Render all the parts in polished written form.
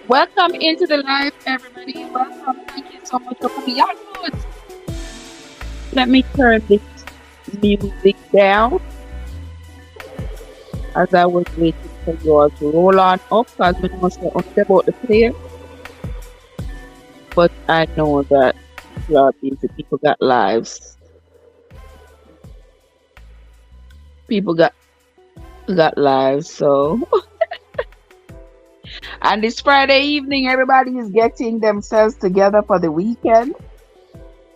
Welcome into the live, everybody. Welcome. Thank you so much for coming. Y'all good. Let me turn this music down as I was waiting for you all to roll on up because we know so much about the player. But I know that people are busy. People got lives. People got lives. So and this Friday evening, everybody is getting themselves together for the weekend.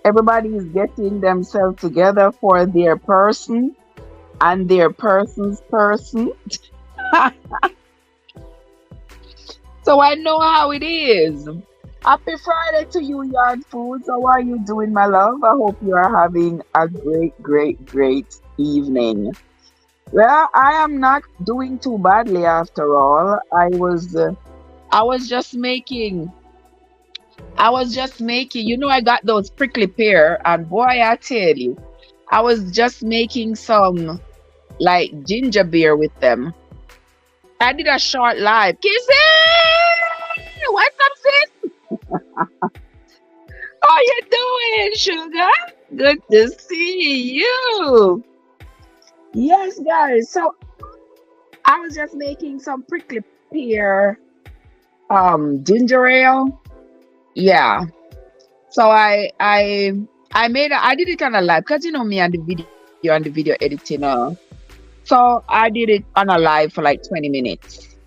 Everybody is getting themselves together for their person and their person's person. So I know how it is. Happy Friday to you, Yard Foods. How are you doing, my love? I hope you are having a great, great, great evening. Well, I am not doing too badly after all. I was just making, I got those prickly pear, and boy, I tell you, I was just making some like ginger beer with them. I did a short live. Kissy! What's up, sis? How you doing, sugar? Good to see you. Yes, guys. So I was just making some prickly pear ginger ale. Yeah. So I did it on a live because you know me and the video editing. So I did it on a live for like 20 minutes,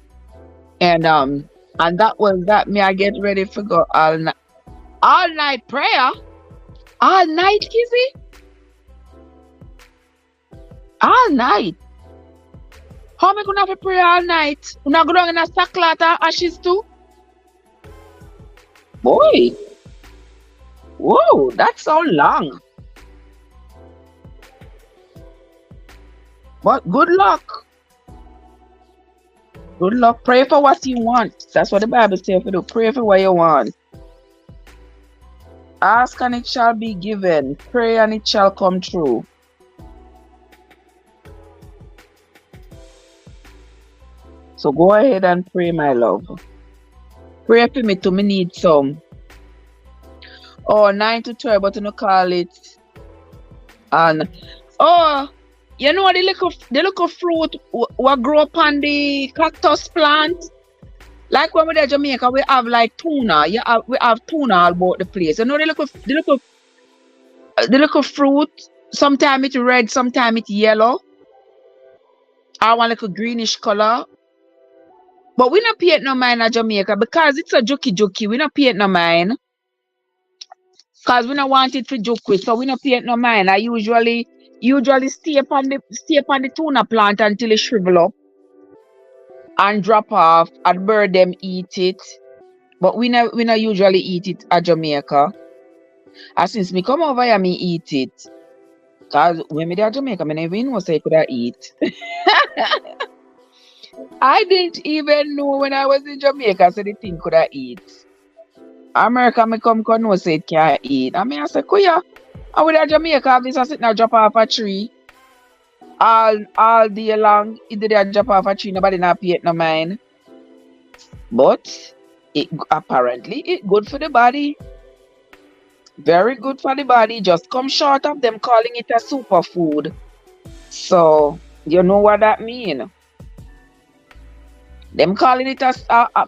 and that was that. Me, I get ready for go all night prayer, all night, Kizzy, all night. How am I gonna have to pray all night? We not go down in a sackcloth and ashes too, boy. Whoa, that's so long. But good luck. Good luck. Pray for what you want. That's what the Bible says. If you do, pray for what you want. Ask and it shall be given. Pray and it shall come true. So go ahead and pray, my love. Pray for me too. Me need some. Oh, 9 to 12, but you know call it. And oh, you know the little fruit what grow up on the cactus plant? Like when we're in Jamaica, we have like tuna. We have tuna all about the place. You know the little fruit. Sometimes it's red, sometimes it's yellow. Or one little greenish color. But we not pay it no mind at Jamaica because it's a jokey. We not pay it no mind. Cause we don't want it for joke with, so we don't pay it no mind. I usually stay upon the tuna plant until it shrivel up and drop off and bird them eat it. But we not usually eat it at Jamaica. And since me come over here, me eat it. Cause when me there at Jamaica, me never even know say I could eat. I didn't even know when I was in Jamaica, so the thing could eat. America me come know say it can't eat. I mean I say, Kuya, I would at Jamaica have this sitting and drop off a tree all day long. It did a drop off a tree, nobody not pay it no mind. But it apparently it good for the body. Very good for the body. Just come short of them calling it a superfood. So you know what that mean. Them calling it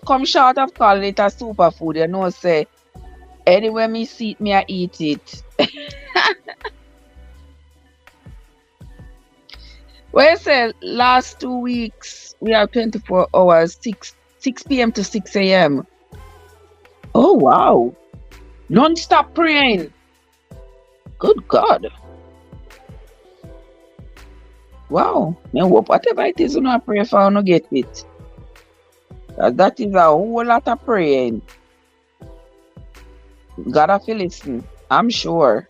come short of calling it a superfood. You know say anywhere me see it, me I eat it. Well, I say last 2 weeks we have 24 hours, 6 p.m. to 6 a.m. Oh wow. Non-stop praying. Good God. Wow. Me hope whatever it is you know pray for you get it. That is a whole lot of praying. Gotta feel listen. I'm sure.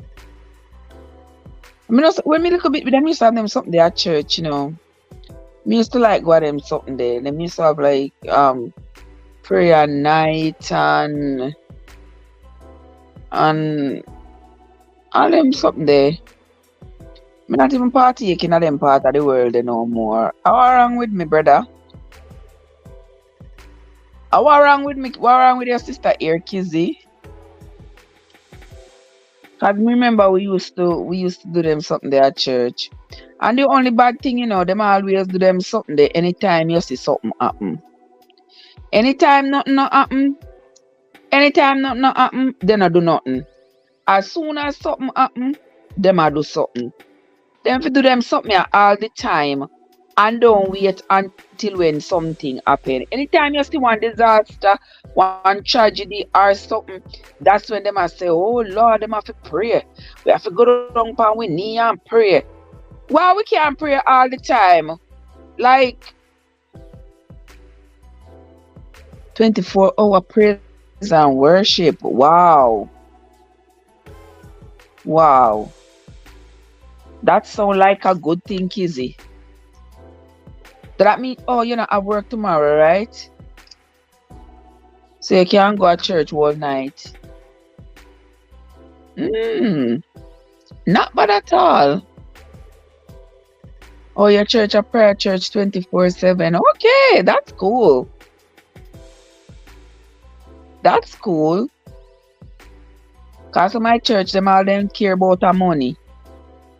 I mean, also, when me look a bit with them, used to have them something there at church, you know. Me used to like go at them something there. Them used to have like prayer night and all them something there. Me not even partaking of them part of the world no more. How wrong with me, brother? What wrong with me? What wrong with your sister here, Kizzy? Cause remember we used to do them something there at church. And the only bad thing, them always do them something there anytime you see something happen. Anytime nothing not happen, anytime nothing not happen, they not do nothing. As soon as something happen, them a do something. Them fi do them something here all the time and don't wait until when something happen. Anytime you see one disaster, one tragedy or something, that's when them a say, "Oh Lord, them have to pray. We have to go down on we knee and pray." Why we can't pray all the time? Like 24-hour praise and worship. Wow. Wow. That sound like a good thing, Kizzy. That mean, oh, you're not at work tomorrow, right? So you can't go to church all night. Not bad at all. Oh, your church a prayer church 24/7. Okay, that's cool. That's cool. Cause my church, them all them care about the money.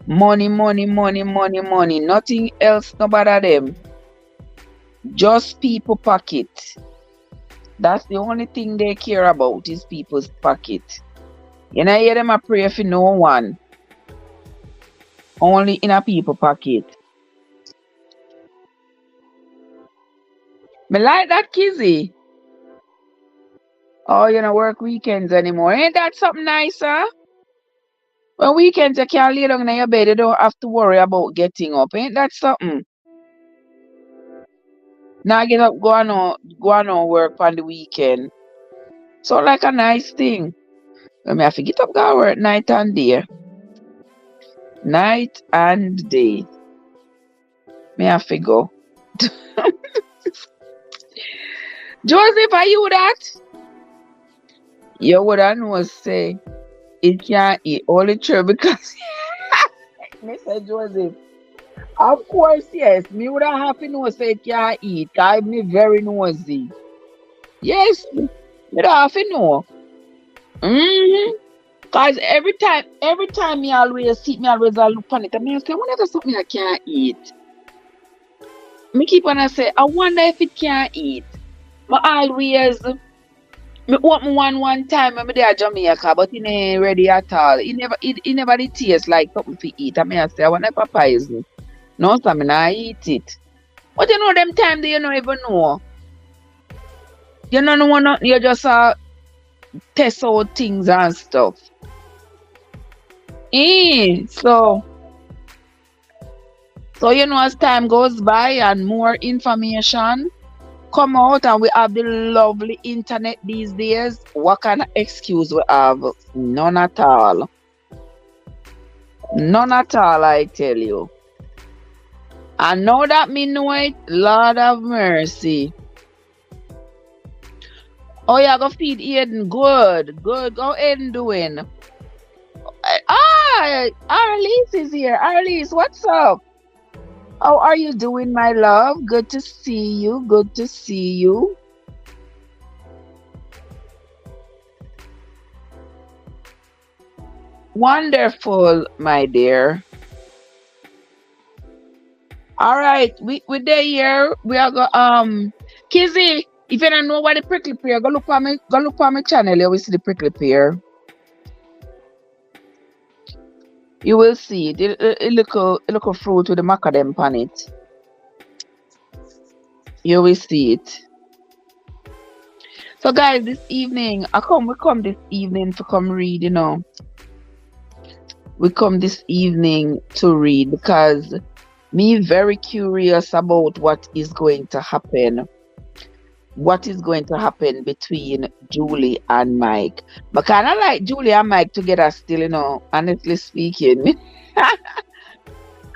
Money, money, money, money, money. Nothing else, no bother them. Just people pocket. That's the only thing they care about is people's pocket. You know, hear them a pray for no one. Only in a people pocket. Me like that, Kizzy. Oh, you don't work weekends anymore. Ain't that something nice, huh? When weekends you can lay down in your bed, you don't have to worry about getting up. Ain't that something? Now get up, go on work on the weekend. So like a nice thing. When me have to get up, go work night and day. Night and day. Me have to go. Joseph, are you that? You would have know say it can't eat only true because Mr. Joseph. Of course, yes. Me would have to know say it can't eat. Cause me very nosy. Yes, me would have to know. Mm-hmm. Cause every time me always see me always a look on it. I mean, I say, whenever something I can't eat. Me keep on I say, I wonder if it can't eat. Me always me open one time when me there at Jamaica, but it ain't ready at all. It never did taste like something to eat. I mean, I say, I want poison. No, so me not eat it. But you know them time that you don't even know. You don't know nothing, you just test out things and stuff. So as time goes by and more information come out and we have the lovely internet these days, what kind of excuse we have? None at all. None at all, I tell you. And now that me know it, Lord of mercy. Oh, yeah, go feed Aiden. Good, good. Go Aiden doing. Arlise is here. Arlise, what's up? How are you doing, my love? Good to see you. Good to see you. Wonderful, my dear. All right, we there here. We are go Kizzy. If you don't know what the prickly pear, go look for my channel. You will see the prickly pear. You will see it. It look a fruit with the macadam on it. You will see it. So guys, this evening, we come this evening to come read, We come this evening to read because me very curious about what is going to happen. What is going to happen between Julie and Mike. But kind of like Julie and Mike together still, honestly speaking.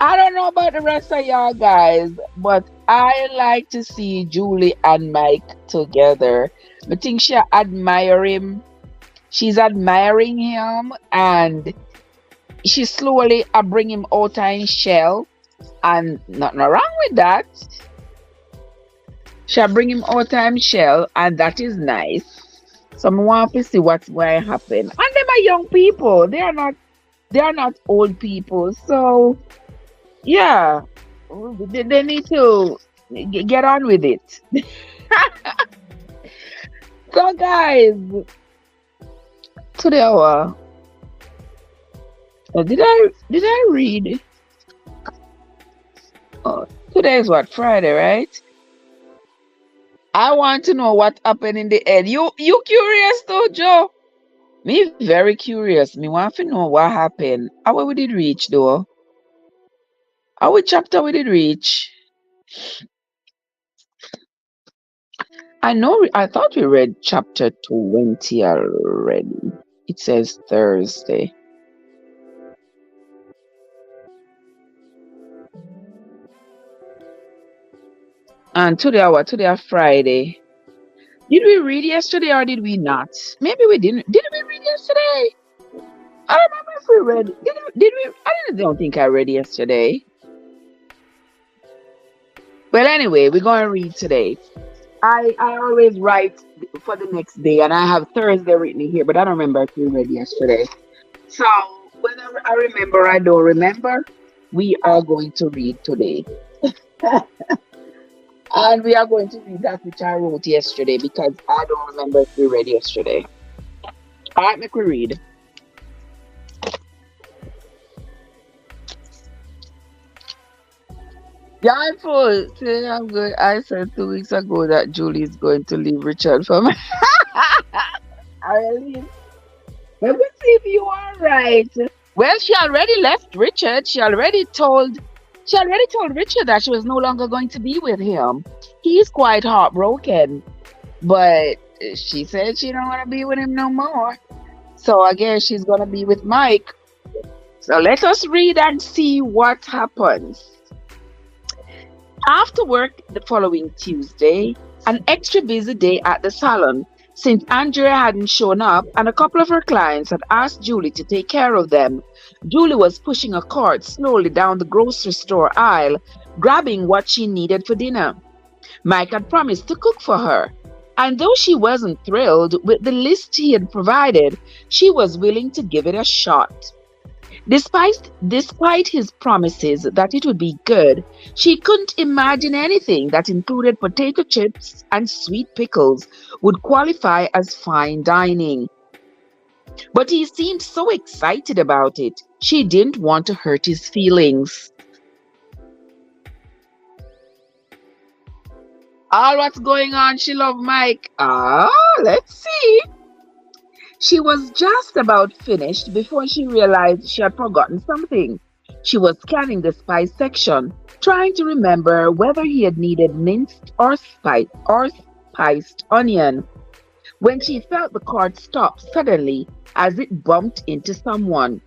I don't know about the rest of y'all guys, but I like to see Julie and Mike together. I think she admire him. She's admiring him and she slowly bring him out of his shell. And nothing wrong with that. Shall bring him all time shell, and that is nice. So I want to see what's going to happen. And them are young people. They are not old people. So yeah, they need to get on with it. So guys, today did I read? Oh, today is what, Friday, right? I want to know what happened in the end. You curious though, Joe? Me very curious. Me want to know what happened. How we did reach though? How we chapter we did reach? I thought we read chapter 20 already. It says Thursday. And today Friday. Did we read yesterday or did we not? Maybe we didn't. Did we read yesterday? I don't remember if we read. Did we? Don't think I read yesterday. Well, anyway, we're going to read today. I always write for the next day, and I have Thursday written here, but I don't remember if we read yesterday. So, whenever I remember, I don't remember, we are going to read today. And we are going to read that which I wrote yesterday because I don't remember if we read yesterday. All right, make we read. Yeah, I'm full. Today I'm good. I said 2 weeks ago that Julie is going to leave Richard for me. I leave. Let me see if you are right. Well, she already left Richard. She already told Richard that she was no longer going to be with him. He's quite heartbroken, but she said she don't want to be with him no more. So I guess she's gonna be with Mike. So let us read and see what happens. After work the following Tuesday, an extra busy day at the salon, since Andrea hadn't shown up and a couple of her clients had asked Julie to take care of them, Julie was pushing a cart slowly down the grocery store aisle, grabbing what she needed for dinner. Mike had promised to cook for her, and though she wasn't thrilled with the list he had provided, she was willing to give it a shot. Despite his promises that it would be good, she couldn't imagine anything that included potato chips and sweet pickles would qualify as fine dining. But he seemed so excited about it, she didn't want to hurt his feelings. All what's going on, she loved Mike. Let's see. She was just about finished before she realized she had forgotten something. She was scanning the spice section, trying to remember whether he had needed minced or spiced onion, when she felt the cart stop suddenly as it bumped into someone.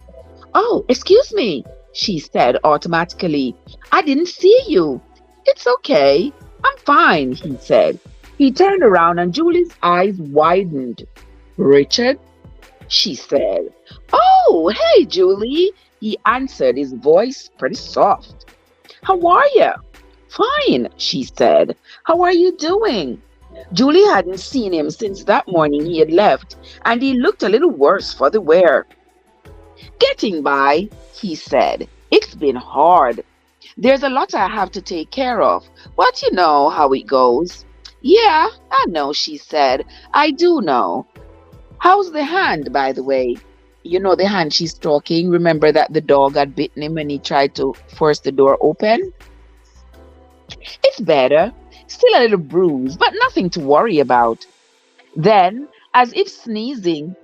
"Oh, excuse me," she said automatically. "I didn't see you." "It's okay. I'm fine," he said. He turned around and Julie's eyes widened. "Richard?" she said. "Oh, hey, Julie," he answered, his voice pretty soft. "How are you?" "Fine," she said. "How are you doing?" Julie hadn't seen him since that morning he had left, and he looked a little worse for the wear. "Getting by," he said. "It's been hard. There's a lot I have to take care of, but you know how it goes." "Yeah, I know," she said. "I do know. How's the hand, by the way?" You know the hand she's talking. Remember that the dog had bitten him when he tried to force the door open? "It's better. Still a little bruised, but nothing to worry about." Then, as if sneezing,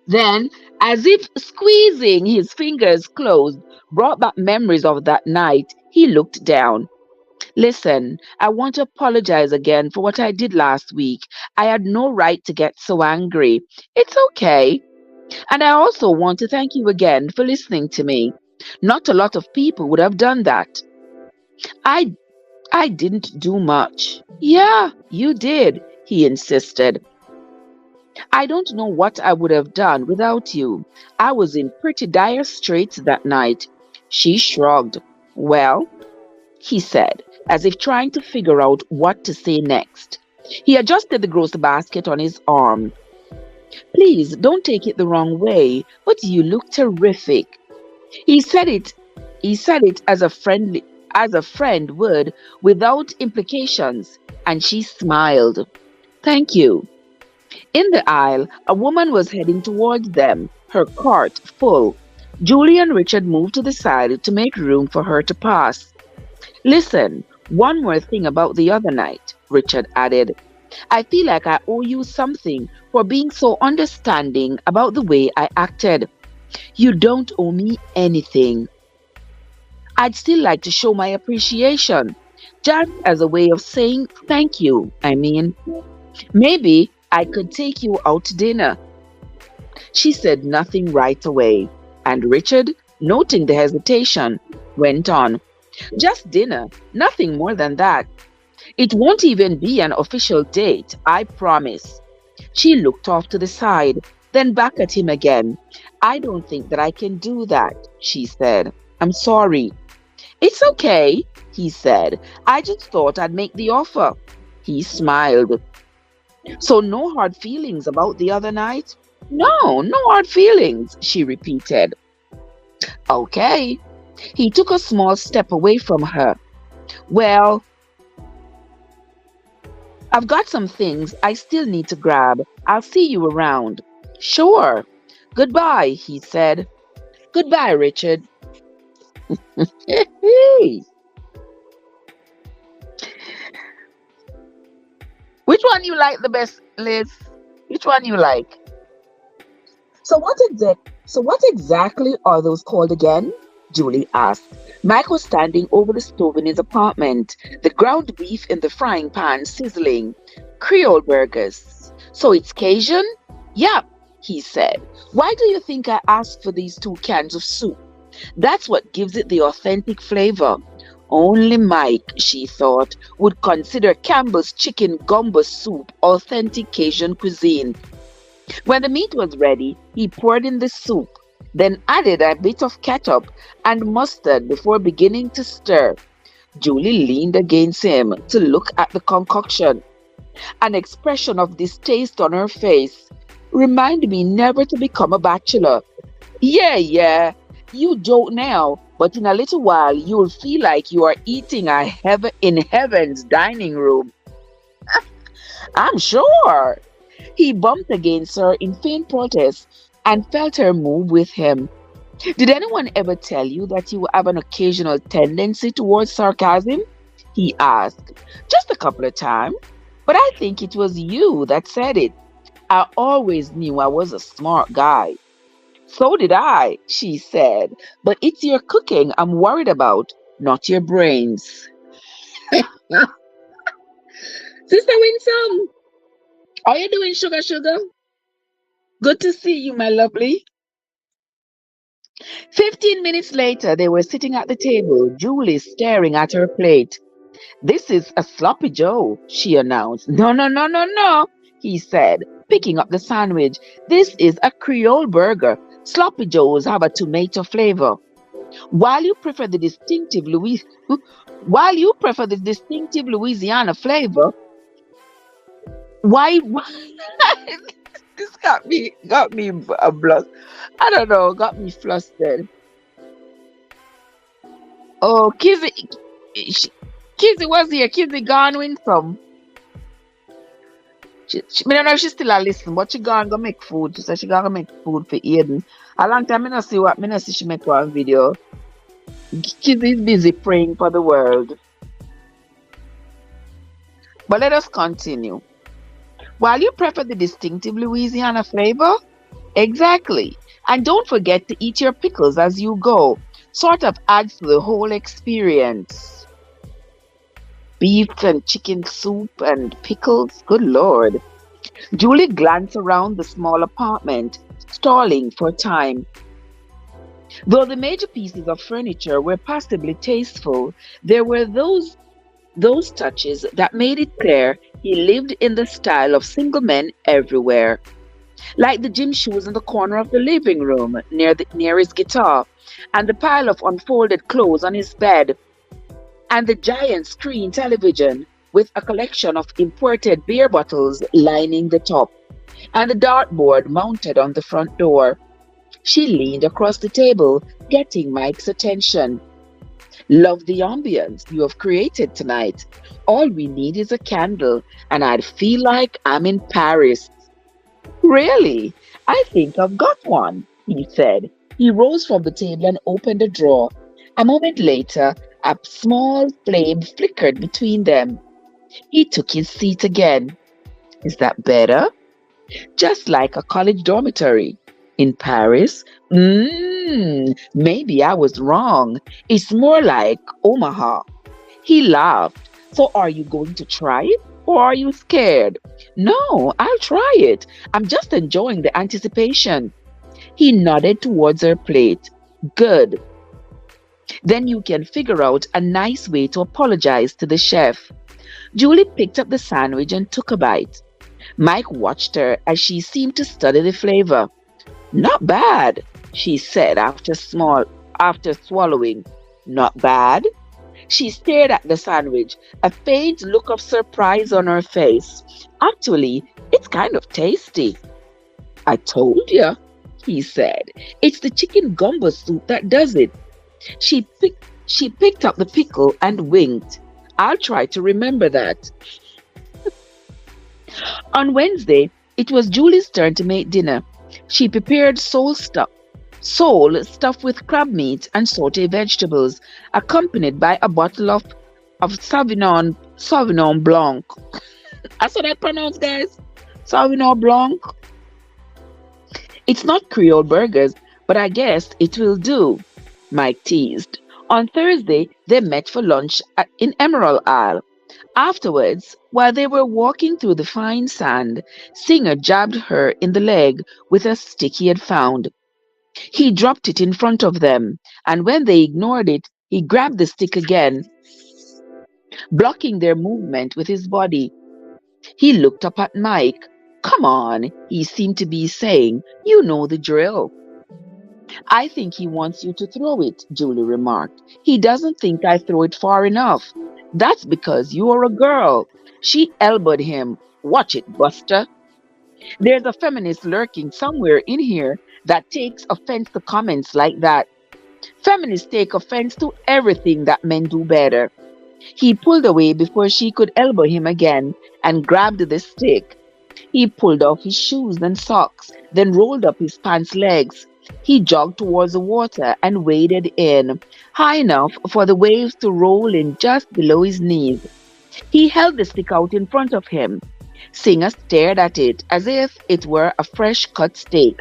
then, as if squeezing his fingers closed brought back memories of that night, he looked down. "Listen, I want to apologize again for what I did last week. I had no right to get so angry. It's okay. And I also want to thank you again for listening to me. Not a lot of people would have done that." I I didn't do much." "Yeah, you did," he insisted. "I don't know what I would have done without you. I was in pretty dire straits that night." She shrugged. "Well," he said, as if trying to figure out what to say next. He adjusted the grocery basket on his arm. Please don't take it the wrong way, but you look terrific. He said it he said it as a friend would, without implications, and she smiled. Thank you. In the aisle, a woman was heading towards them, her cart full. Julie and Richard moved to the side to make room for her to pass. Listen, one more thing about the other night, Richard added. I feel like I owe you something for being so understanding about the way I acted. You don't owe me anything. I'd still like to show my appreciation, just as a way of saying thank you. I mean, maybe I could take you out to dinner. She said nothing right away, and Richard, noting the hesitation, went on. Just dinner, nothing more than that. It won't even be an official date, I promise. She looked off to the side, then back at him again. I don't think that I can do that, she said. I'm sorry. It's okay, he said. I just thought I'd make the offer. He smiled. So no hard feelings about the other night? No, no hard feelings, she repeated. Okay. He took a small step away from her. Well, I've got some things I still need to grab. I'll see you around. Sure. Goodbye, he said. Goodbye, Richard. Which one you like the best, Liz? Which one you like? So what exactly are those called again? Julie asked. Mike was standing over the stove in his apartment, the ground beef in the frying pan sizzling. Creole burgers. So it's Cajun? Yep, he said. Why do you think I asked for these 2 cans of soup? That's what gives it the authentic flavor. Only Mike, she thought, would consider Campbell's chicken gumbo soup authentic Cajun cuisine. When the meat was ready, he poured in the soup, then added a bit of ketchup and mustard before beginning to stir. Julie leaned against him to look at the concoction. An expression of distaste on her face. Remind me never to become a bachelor. Yeah, you joke now, but in a little while you'll feel like you are eating in heaven's dining room. I'm sure. He bumped against her in faint protest and felt her move with him. Did anyone ever tell you that you have an occasional tendency towards sarcasm? He asked. Just a couple of times. But I think it was you that said it. I always knew I was a smart guy. So did I, she said. But it's your cooking I'm worried about, not your brains. Sister Winsome, how you doing, sugar? Good to see you, my lovely. 15 minutes later, they were sitting at the table, Julie staring at her plate. This is a sloppy Joe, she announced. No, he said, picking up the sandwich. This is a Creole burger. Sloppy Joes have a tomato flavor. While you prefer the distinctive Louisiana flavor, why this got me a blush. I don't know, got me flustered. Oh, Kizzy was here. Kizzy gone win some. Me don't know if she still a listen, but she gone go make food. She said she gonna make food for Aiden. A long time me not see she make one video. Kizzy is busy praying for the world. But let us continue. While you prefer the distinctive Louisiana flavor? Exactly. And don't forget to eat your pickles as you go. Sort of adds to the whole experience. Beef and chicken soup and pickles? Good Lord. Julie glanced around the small apartment, stalling for time. Though the major pieces of furniture were passably tasteful, there were those touches that made it clear he lived in the style of single men everywhere. Like the gym shoes in the corner of the living room near his guitar, and the pile of unfolded clothes on his bed. and the giant screen television with a collection of imported beer bottles lining the top, and the dartboard mounted on the front door. She leaned across the table, getting Mike's attention. Love the ambience you have created tonight. All we need is a candle, and I'd feel like I'm in Paris. Really? I think I've got one, he said. He rose from the table and opened a drawer. A moment later, a small flame flickered between them. He took his seat again. Is that better? Just like a college dormitory. In Paris? Maybe I was wrong. It's more like Omaha. He laughed. So are you going to try it? Or are you scared? No, I'll try it. I'm just enjoying the anticipation. He nodded towards her plate. Good. Then you can figure out a nice way to apologize to the chef. Julie picked up the sandwich and took a bite. Mike watched her as she seemed to study the flavor. Not bad, she said after swallowing. Not bad? She stared at the sandwich, a faint look of surprise on her face. Actually, it's kind of tasty. I told you, he said. It's the chicken gumbo soup that does it. She picked up the pickle and winked. I'll try to remember that. On Wednesday, it was Julie's turn to make dinner. She prepared sole stuffed with crab meat and sauté vegetables, accompanied by a bottle of Sauvignon Blanc. That's what I pronounce, guys. Sauvignon Blanc. It's not Creole burgers, but I guess it will do, Mike teased. On Thursday, they met for lunch in Emerald Isle. Afterwards, while they were walking through the fine sand, Singer jabbed her in the leg with a stick he had found. He dropped it in front of them, and when they ignored it, he grabbed the stick again, blocking their movement with his body. He looked up at Mike. Come on, he seemed to be saying. You know the drill. I think he wants you to throw it, Julie remarked. He doesn't think I throw it far enough. That's because you are a girl. She elbowed him. Watch it, Buster. There's a feminist lurking somewhere in here that takes offense to comments like that. Feminists take offense to everything that men do better. He pulled away before she could elbow him again and grabbed the stick. He pulled off his shoes and socks, then rolled up his pants legs. He jogged towards the water and waded in, high enough for the waves to roll in just below his knees. He held the stick out in front of him. Singer stared at it as if it were a fresh-cut steak.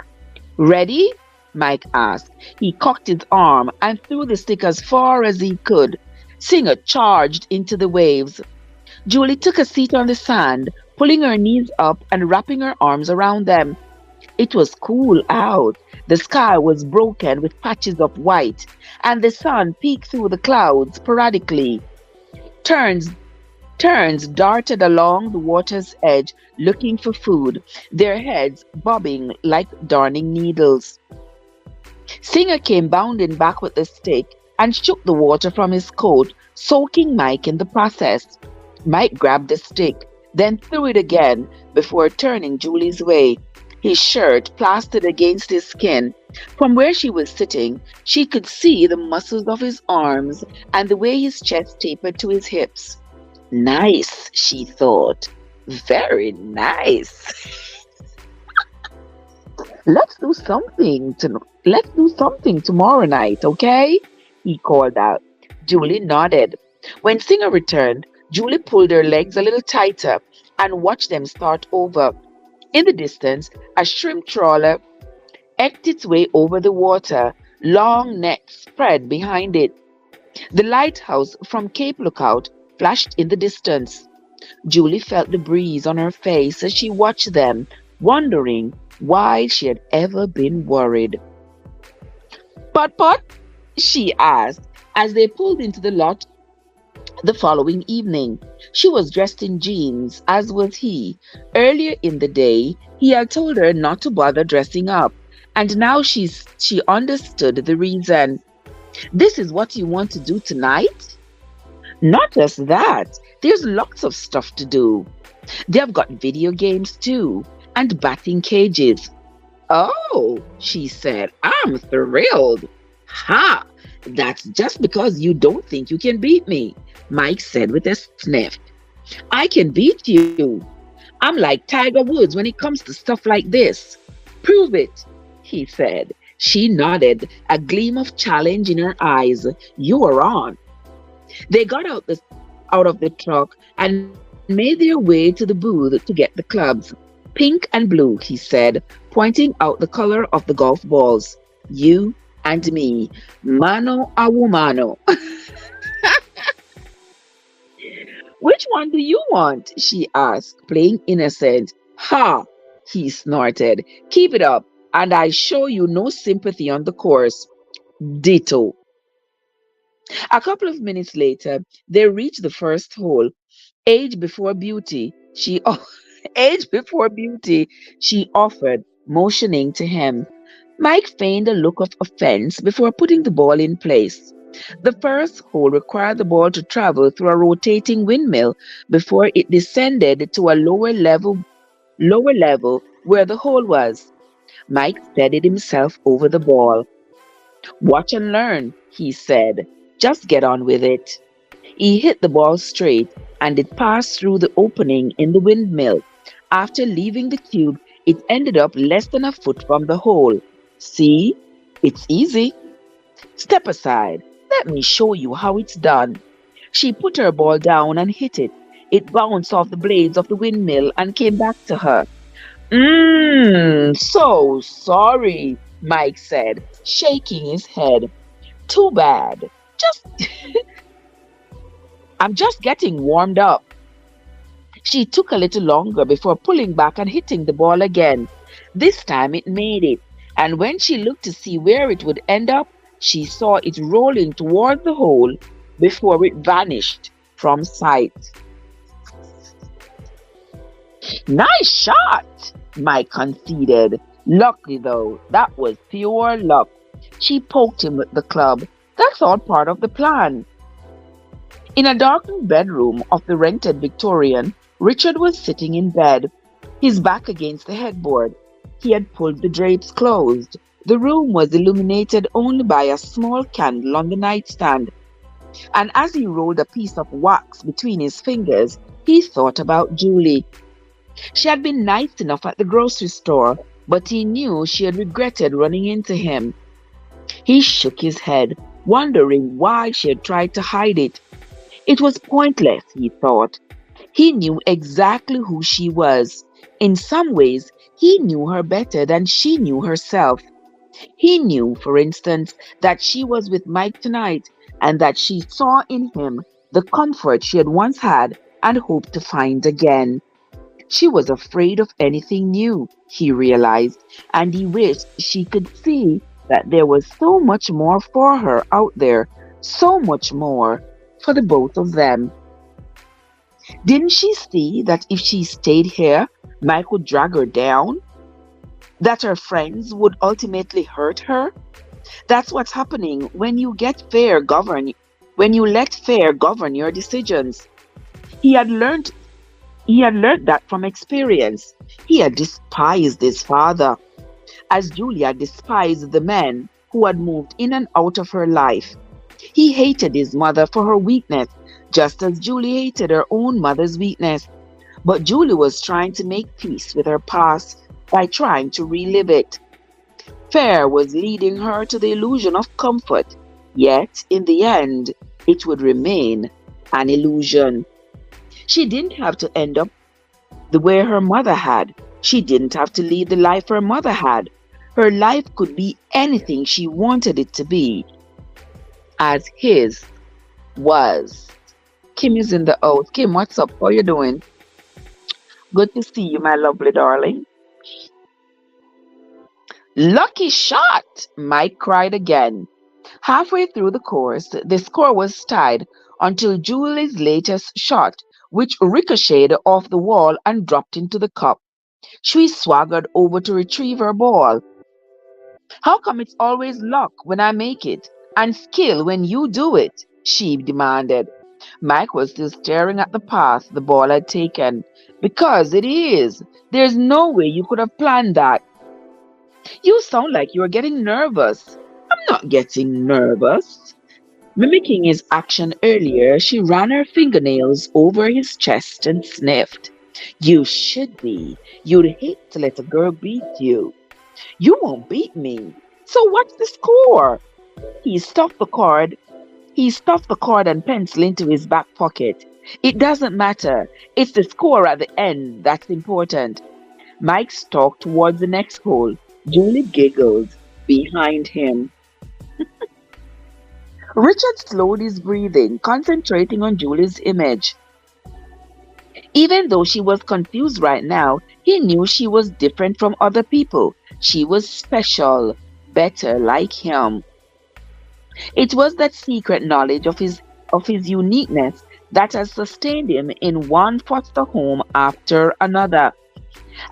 Ready? Mike asked. He cocked his arm and threw the stick as far as he could. Singer charged into the waves. Julie took a seat on the sand, pulling her knees up and wrapping her arms around them. It was cool out. The sky was broken with patches of white, and the sun peeked through the clouds sporadically. Terns darted along the water's edge looking for food, their heads bobbing like darning needles. Singer came bounding back with the stick and shook the water from his coat, soaking Mike in the process. Mike grabbed the stick, then threw it again before turning Julie's way. His shirt plastered against his skin. From where she was sitting, she could see the muscles of his arms and the way his chest tapered to his hips. Nice, she thought. Very nice. Let's do something tomorrow night, okay? He called out. Julie nodded. When Singer returned, Julie pulled her legs a little tighter and watched them start over. In the distance, a shrimp trawler eked its way over the water, long nets spread behind it. The lighthouse from Cape Lookout flashed in the distance. Julie felt the breeze on her face as she watched them, wondering why she had ever been worried. Pot, she asked as they pulled into the lot the following evening. She was dressed in jeans, as was he. Earlier in the day, he had told her not to bother dressing up, and now she understood the reason. This is what you want to do tonight? Not just that, there's lots of stuff to do. They've got video games too, and batting cages. Oh, she said, I'm thrilled. Ha! That's just because you don't think you can beat me, Mike said with a sniff. I can beat you. I'm like Tiger Woods when it comes to stuff like this. Prove it, he said. She nodded, a gleam of challenge in her eyes. You are on. They got out of the truck and made their way to the booth to get the clubs. Pink and blue, he said, pointing out the color of the golf balls. You and me, mano a mano. Which one do you want? She asked, playing innocent. Ha! He snorted. Keep it up, and I show you no sympathy on the course. Ditto. A couple of minutes later, they reached the first hole. Age before beauty, age before beauty, she offered, motioning to him. Mike feigned a look of offense before putting the ball in place. The first hole required the ball to travel through a rotating windmill before it descended to a lower level where the hole was. Mike steadied himself over the ball. Watch and learn, he said. Just get on with it. He hit the ball straight and it passed through the opening in the windmill. After leaving the tube, it ended up less than a foot from the hole. See? It's easy. Step aside. Let me show you how it's done. She put her ball down and hit it. It bounced off the blades of the windmill and came back to her. So sorry, Mike said, shaking his head. Too bad. Just I'm just getting warmed up. She took a little longer before pulling back and hitting the ball again. This time it made it, and when she looked to see where it would end up, she saw it rolling toward the hole before it vanished from sight. Nice shot, Mike conceded. Luckily, though, that was pure luck. She poked him with the club. That's all part of the plan. In a darkened bedroom of the rented Victorian, Richard was sitting in bed, his back against the headboard. He had pulled the drapes closed. The room was illuminated only by a small candle on the nightstand. And as he rolled a piece of wax between his fingers, he thought about Julie. She had been nice enough at the grocery store, but he knew she had regretted running into him. He shook his head, wondering why she had tried to hide it. It was pointless, he thought. He knew exactly who she was. In some ways, he knew her better than she knew herself. He knew, for instance, that she was with Mike tonight and that she saw in him the comfort she had once had and hoped to find again. She was afraid of anything new, he realized, and he wished she could see that there was so much more for her out there, so much more for the both of them. Didn't she see that if she stayed here, Mike would drag her down? That her friends would ultimately hurt her? That's what's happening when you let fear govern your decisions. He had learned he had learned that from experience. He had despised his father, as Julia despised the men who had moved in and out of her life. He hated his mother for her weakness, just as Julie hated her own mother's weakness. But Julie was trying to make peace with her past by trying to relive it. Fear was leading her to the illusion of comfort, yet in the end, it would remain an illusion. She didn't have to end up the way her mother had. She didn't have to lead the life her mother had. Her life could be anything she wanted it to be, as his was. Kim is in the house. Kim, what's up? How you doing? Good to see you, my lovely darling. Lucky shot! Mike cried again. Halfway through the course, the score was tied until Julie's latest shot, which ricocheted off the wall and dropped into the cup. She swaggered over to retrieve her ball. How come it's always luck when I make it and skill when you do it? She demanded. Mike was still staring at the path the ball had taken. Because it is. There's no way you could have planned that. You sound like you're getting nervous. I'm not getting nervous. Mimicking his action earlier, she ran her fingernails over his chest and sniffed. You should be. You'd hate to let a girl beat you. You won't beat me. So what's the score? He stuffed the card. He stuffed the card and pencil into his back pocket. It doesn't matter. It's the score at the end that's important. Mike stalked towards the next hole. Julie giggled behind him. Richard slowed his breathing, concentrating on Julie's image. Even though she was confused right now, he knew she was different from other people. She was special, better like him. It was that secret knowledge of his uniqueness that had sustained him in one foster home after another.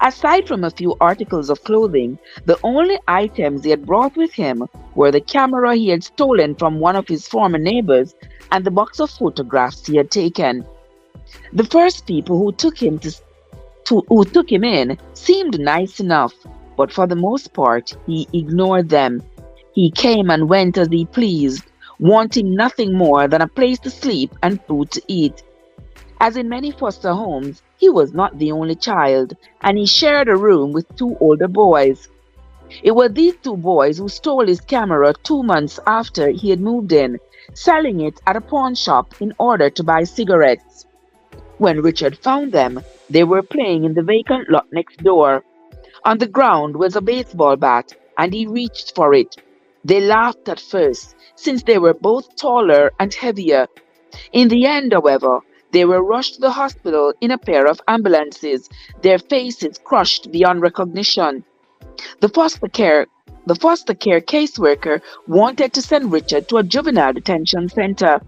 Aside from a few articles of clothing, the only items he had brought with him were the camera he had stolen from one of his former neighbors and the box of photographs he had taken. The first people who took him in seemed nice enough, but for the most part he ignored them. He came and went as he pleased, wanting nothing more than a place to sleep and food to eat. As in many foster homes, he was not the only child, and he shared a room with two older boys. It were these two boys who stole his camera 2 months after he had moved in, selling it at a pawn shop in order to buy cigarettes. When Richard found them, they were playing in the vacant lot next door. On the ground was a baseball bat, and he reached for it. They laughed at first, since they were both taller and heavier. In the end, however, they were rushed to the hospital in a pair of ambulances, their faces crushed beyond recognition. The foster care caseworker wanted to send Richard to a juvenile detention center.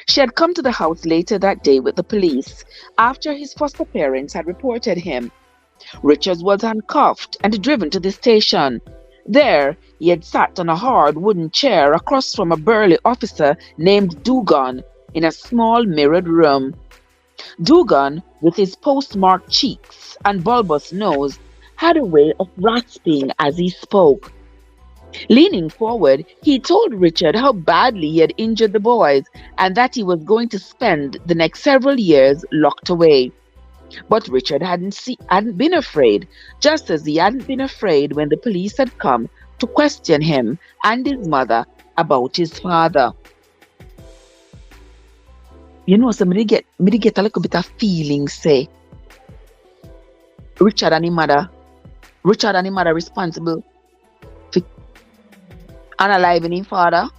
She had come to the house later that day with the police after his foster parents had reported him. Richard was handcuffed and driven to the station. There, he had sat on a hard wooden chair across from a burly officer named Dugan in a small mirrored room. Dugan, with his postmarked cheeks and bulbous nose, had a way of rasping as he spoke. Leaning forward, he told Richard how badly he had injured the boys and that he was going to spend the next several years locked away. But Richard hadn't been afraid, just as he hadn't been afraid when the police had come to question him and his mother about his father. You know, so me dey get a little bit of feeling, say, Richard and his mother responsible for unaliving his father.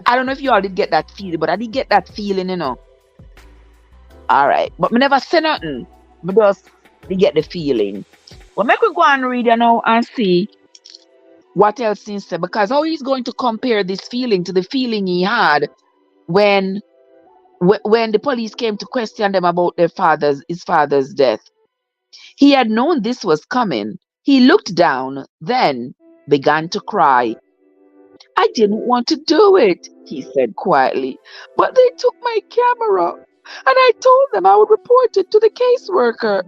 I don't know if you all did get that feeling, but I did get that feeling, you know. Alright, but me never say nothing. Me just did get the feeling. Well, make we go and read you now and see what else he said, because how he's going to compare this feeling to the feeling he had when the police came to question them about his father's death. He had known this was coming. He looked down, then began to cry. I didn't want to do it, he said quietly, but they took my camera, and I told them I would report it to the caseworker.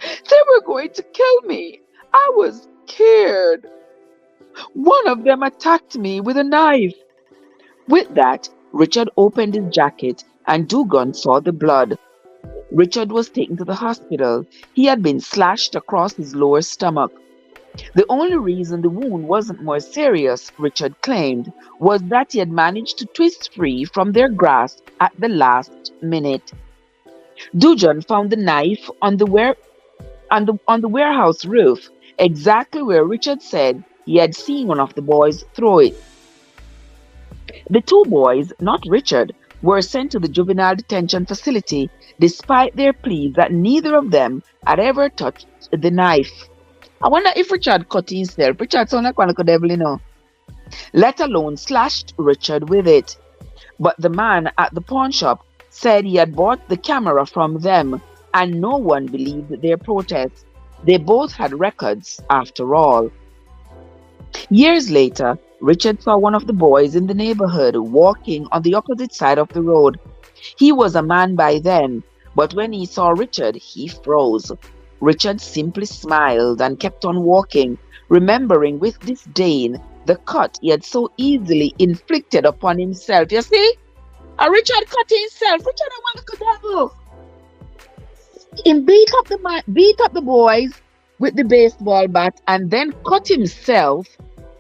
They were going to kill me. I was scared. One of them attacked me with a knife. With that, Richard opened his jacket and Dugan saw the blood. Richard was taken to the hospital. He had been slashed across his lower stomach. The only reason the wound wasn't more serious, Richard claimed, was that he had managed to twist free from their grasp at the last minute. Dugan found the knife on the warehouse roof, exactly where Richard said he had seen one of the boys throw it. The two boys, not Richard, were sent to the juvenile detention facility despite their pleas that neither of them had ever touched the knife. I wonder if Richard cut himself. Richard sounded like one little devil, you know. Let alone slashed Richard with it. But the man at the pawn shop said he had bought the camera from them, and no one believed their protests. They both had records, after all. Years later, Richard saw one of the boys in the neighborhood walking on the opposite side of the road. He was a man by then, but when he saw Richard, he froze. Richard simply smiled and kept on walking, remembering with disdain the cut he had so easily inflicted upon himself. You see? Richard cut himself. Richard, I want to devil. He beat up the boys with the baseball bat and then cut himself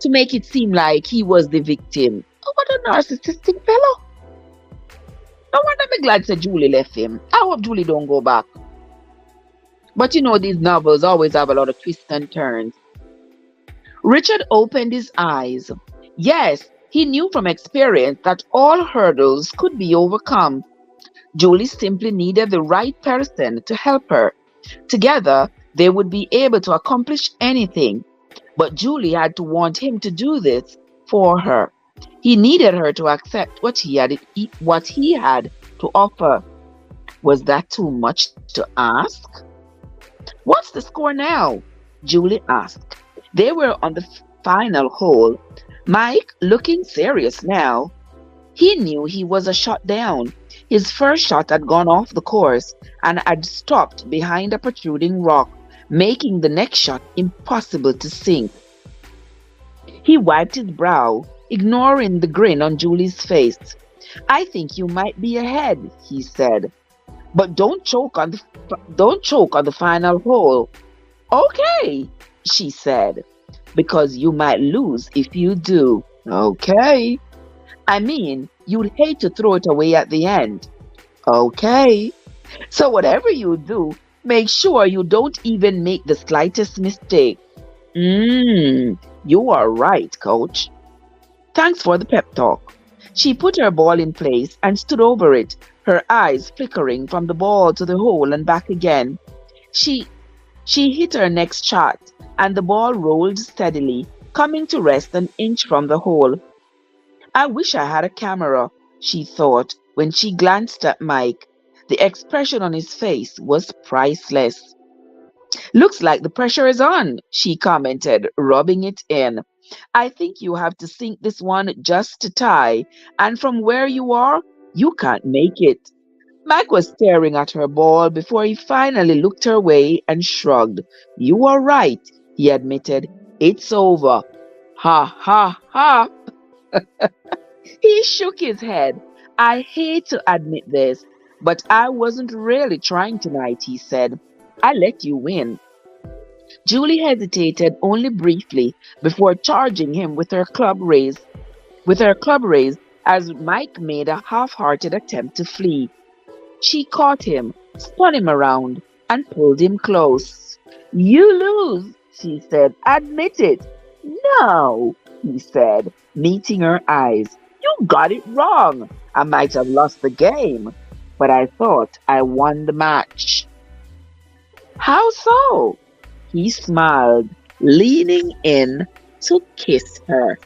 to make it seem like he was the victim. Oh, what a narcissistic fellow. No wonder me glad that Julie left him. I hope Julie don't go back. But you know, these novels always have a lot of twists and turns. Richard opened his eyes. Yes, he knew from experience that all hurdles could be overcome. Julie simply needed the right person to help her. Together, they would be able to accomplish anything. But Julie had to want him to do this for her. He needed her to accept what he had to offer. Was that too much to ask? What's the score now? Julie asked. They were on the final hole. Mike, looking serious now, he knew he was a shot down. His first shot had gone off the course and had stopped behind a protruding rock, making the next shot impossible to sink. He wiped his brow, ignoring the grin on Julie's face. I think you might be ahead, he said. But don't choke on the final hole. Okay, she said, because you might lose if you do. Okay. I mean, you'd hate to throw it away at the end. Okay. So whatever you do, make sure you don't even make the slightest mistake. You are right, coach. Thanks for the pep talk. She put her ball in place and stood over it, her eyes flickering from the ball to the hole and back again. She hit her next shot, and the ball rolled steadily, coming to rest an inch from the hole. I wish I had a camera, she thought when she glanced at Mike. The expression on his face was priceless. Looks like the pressure is on, she commented, rubbing it in. I think you have to sink this one just to tie, and from where you are, you can't make it. Mike was staring at her ball before he finally looked her way and shrugged. You are right, he admitted. It's over. Ha ha ha. He shook his head. I hate to admit this, but I wasn't really trying tonight, he said. I let you win. Julie hesitated only briefly before charging him with her club raise as Mike made a half-hearted attempt to flee. She caught him, spun him around, and pulled him close. You lose, she said. Admit it. No, he said, meeting her eyes. You got it wrong. I might have lost the game, but I thought I won the match. How so? He smiled, leaning in to kiss her.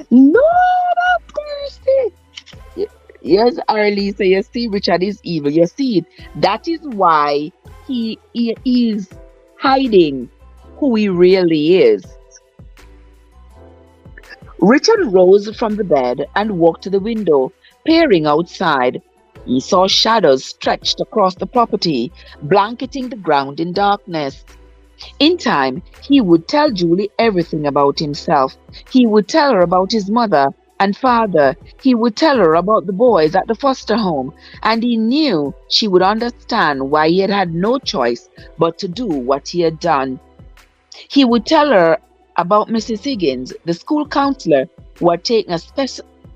Lord have mercy. Yes, Arlisa, you see, Richard is evil. You see it. That is why he is hiding who he really is. Richard rose from the bed and walked to the window, peering outside. He saw shadows stretched across the property, blanketing the ground in darkness. In time, he would tell Julie everything about himself. He would tell her about his mother and father. He would tell her about the boys at the foster home, and he knew she would understand why he had had no choice but to do what he had done. He would tell her about Mrs. Higgins, the school counselor who had taken a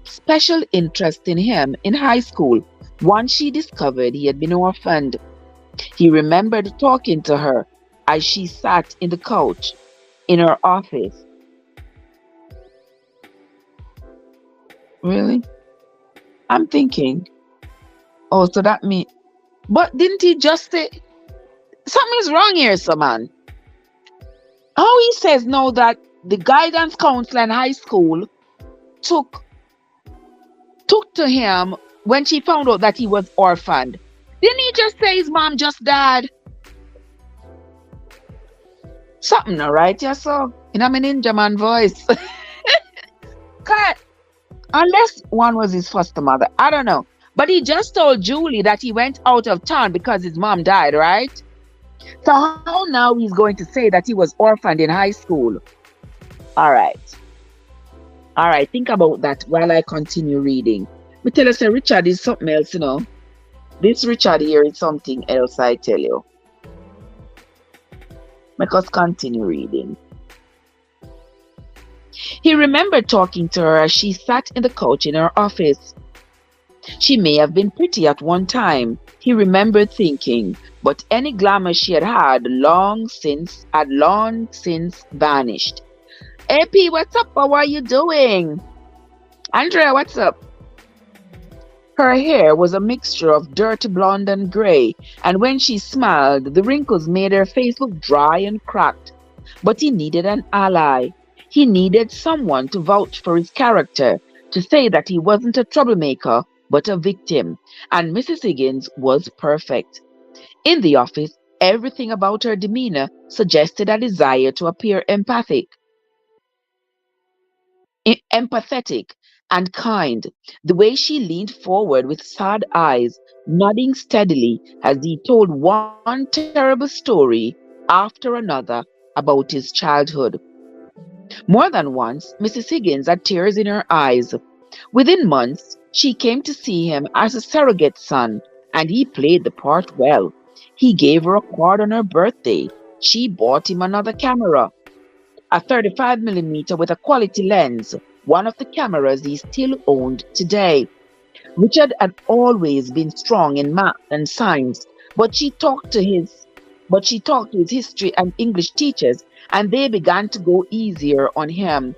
special interest in him in high school. Once she discovered he had been orphaned. He remembered talking to her as she sat in the couch in her office. Really? I'm thinking, oh, so that means, but didn't he just say, something's wrong here, man? How he says now that the guidance counselor in high school took to him when she found out that he was orphaned. Didn't he just say his mom just died? Something, all right, yeah, so in a ninja man voice. Cut. Unless one was his foster mother. I don't know. But he just told Julie that he went out of town because his mom died, right? So how now he's going to say that he was orphaned in high school? All right. All right. Think about that while I continue reading. Me tell you, say Richard is something else, you know. This Richard here is something else, I tell you. Make us continue reading. He remembered talking to her as she sat in the couch in her office. She may have been pretty at one time, he remembered thinking, but any glamour she had long since vanished. AP, what's up? How are you doing? Andrea, what's up? Her hair was a mixture of dirty blonde and gray, and when she smiled, the wrinkles made her face look dry and cracked. But he needed an ally. He needed someone to vouch for his character, to say that he wasn't a troublemaker, but a victim, and Mrs. Higgins was perfect. In the office, everything about her demeanor suggested a desire to appear empathetic and kind. The way she leaned forward with sad eyes, nodding steadily as he told one terrible story after another about his childhood. More than once, Mrs. Higgins had tears in her eyes. Within months, she came to see him as a surrogate son, and he played the part well. He gave her a card on her birthday. She bought him another camera, a 35mm with a quality lens, one of the cameras he still owned today. Richard had always been strong in math and science, but she talked to his history and English teachers, and they began to go easier on him.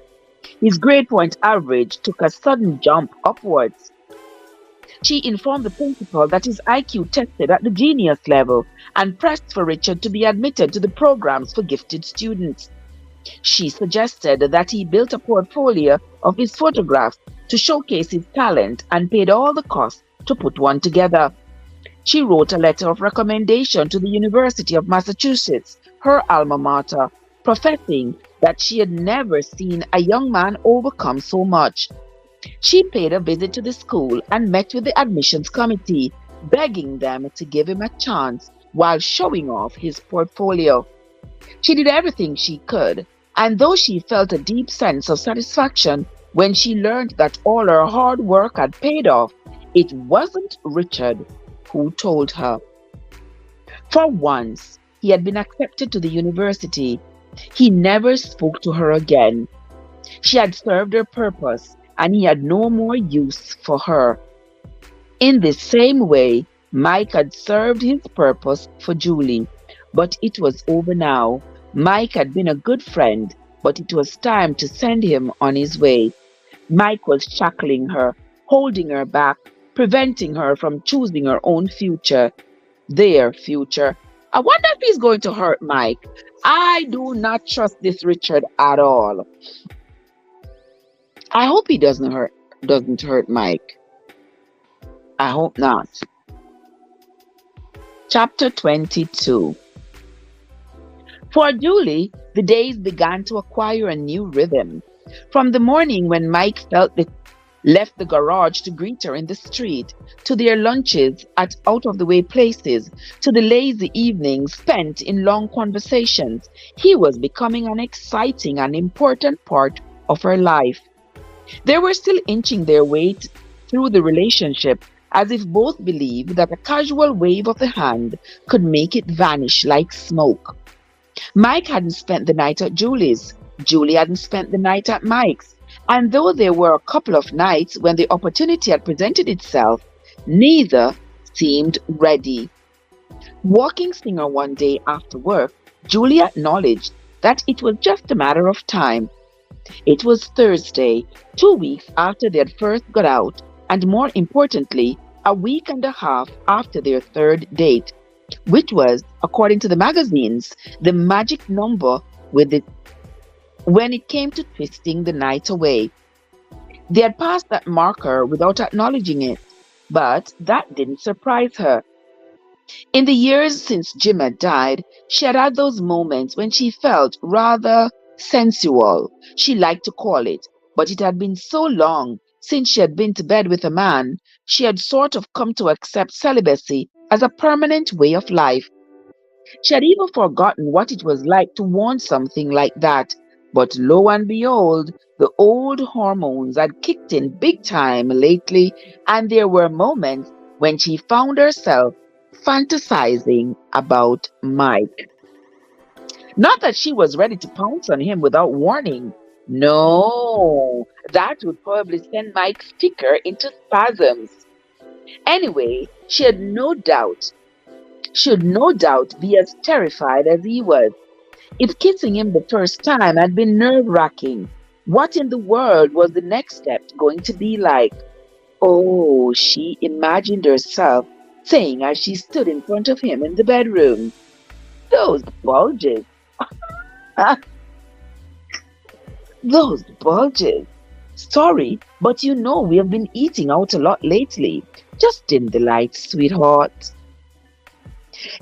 His grade point average took a sudden jump upwards. She informed the principal that his IQ tested at the genius level and pressed for Richard to be admitted to the programs for gifted students. She suggested that he build a portfolio of his photographs to showcase his talent and paid all the costs to put one together. She wrote a letter of recommendation to the University of Massachusetts, her alma mater, professing that she had never seen a young man overcome so much. She paid a visit to the school and met with the admissions committee, begging them to give him a chance while showing off his portfolio. She did everything she could, and though she felt a deep sense of satisfaction when she learned that all her hard work had paid off, it wasn't Richard who told her. For once, he had been accepted to the university. He never spoke to her again. She had served her purpose, and he had no more use for her. In the same way, Mike had served his purpose for Julie, but it was over now. Mike had been a good friend, but it was time to send him on his way. Mike was shackling her, holding her back, preventing her from choosing her own future, their future. I wonder if he's going to hurt Mike. I do not trust this Richard at all. I hope he doesn't hurt Mike. I hope not. Chapter 22. For Julie, the days began to acquire a new rhythm. From the morning when Mike left the garage to greet her in the street, to their lunches at out-of-the-way places, to the lazy evenings spent in long conversations, he was becoming an exciting and important part of her life. They were still inching their way through the relationship, as if both believed that a casual wave of the hand could make it vanish like smoke. Mike hadn't spent the night at Julie's. Julie hadn't spent the night at Mike's. And though there were a couple of nights when the opportunity had presented itself, neither seemed ready. Walking Singer one day after work, Julie acknowledged that it was just a matter of time. It was Thursday, 2 weeks after they had first got out, and more importantly, a week and a half after their third date, which was, according to the magazines, the magic number when it came to twisting the night away. They had passed that marker without acknowledging it, but that didn't surprise her. In the years since Jim had died, she had had those moments when she felt rather sensual, she liked to call it, but it had been so long since she had been to bed with a man, she had sort of come to accept celibacy as a permanent way of life. She had even forgotten what it was like to want something like that. But lo and behold, the old hormones had kicked in big time lately, and there were moments when she found herself fantasizing about Mike. Not that she was ready to pounce on him without warning. No, that would probably send Mike's ticker into spasms. Anyway, should no doubt be as terrified as he was. If kissing him the first time had been nerve-wracking, what in the world was the next step going to be like? Oh, she imagined herself saying as she stood in front of him in the bedroom, "Those bulges, those bulges. Sorry, but you know we have been eating out a lot lately. Just dim the lights, sweetheart."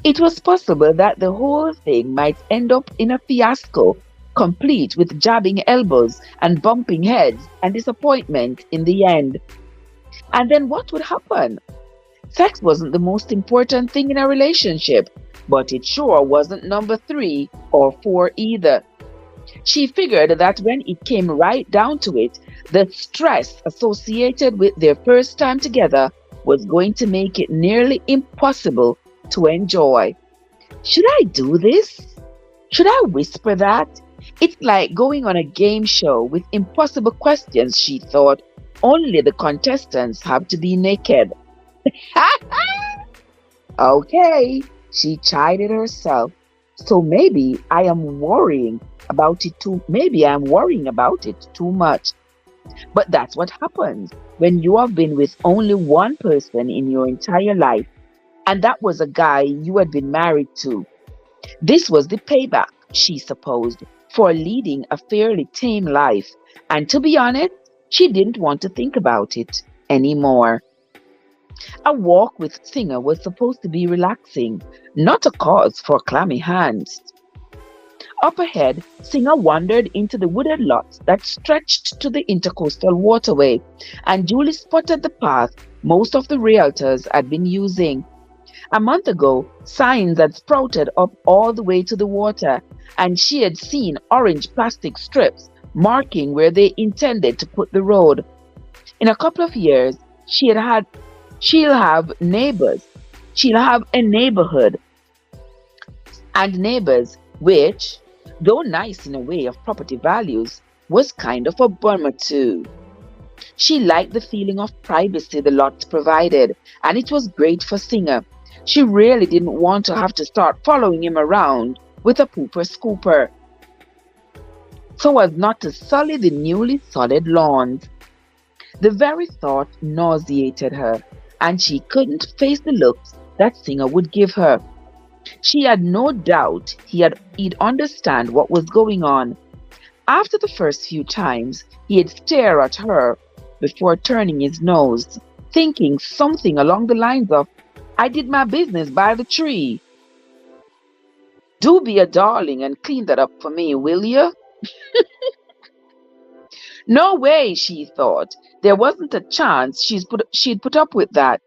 It was possible that the whole thing might end up in a fiasco, complete with jabbing elbows and bumping heads and disappointment in the end. And then what would happen? Sex wasn't the most important thing in a relationship, but it sure wasn't number three or four either. She figured that when it came right down to it, the stress associated with their first time together was going to make it nearly impossible to enjoy. Should I do this? Should I whisper that? It's like going on a game show with impossible questions, she thought. Only the contestants have to be naked. Okay, she chided herself. So maybe I'm worrying about it too much. But that's what happens when you have been with only one person in your entire life, and that was a guy you had been married to. This was the payback, she supposed, for leading a fairly tame life, and to be honest, she didn't want to think about it anymore. A walk with Singer was supposed to be relaxing, not a cause for clammy hands. Up ahead, Singer wandered into the wooded lot that stretched to the intercoastal waterway, and Julie spotted the path most of the realtors had been using. A month ago, signs had sprouted up all the way to the water, and she had seen orange plastic strips marking where they intended to put the road. In a couple of years, she'll have neighbors. She'll have a neighborhood and neighbors which, though nice in a way of property values, was kind of a bummer too. She liked the feeling of privacy the lot provided, and it was great for Singer. She really didn't want to have to start following him around with a pooper scooper, so as not to sully the newly sodded lawns. The very thought nauseated her, and she couldn't face the looks that Singer would give her. She had no doubt he'd understand what was going on. After the first few times, he'd stare at her before turning his nose, thinking something along the lines of, "I did my business by the tree. Do be a darling and clean that up for me, will you?" No way, she thought. There wasn't a chance she'd put up with that.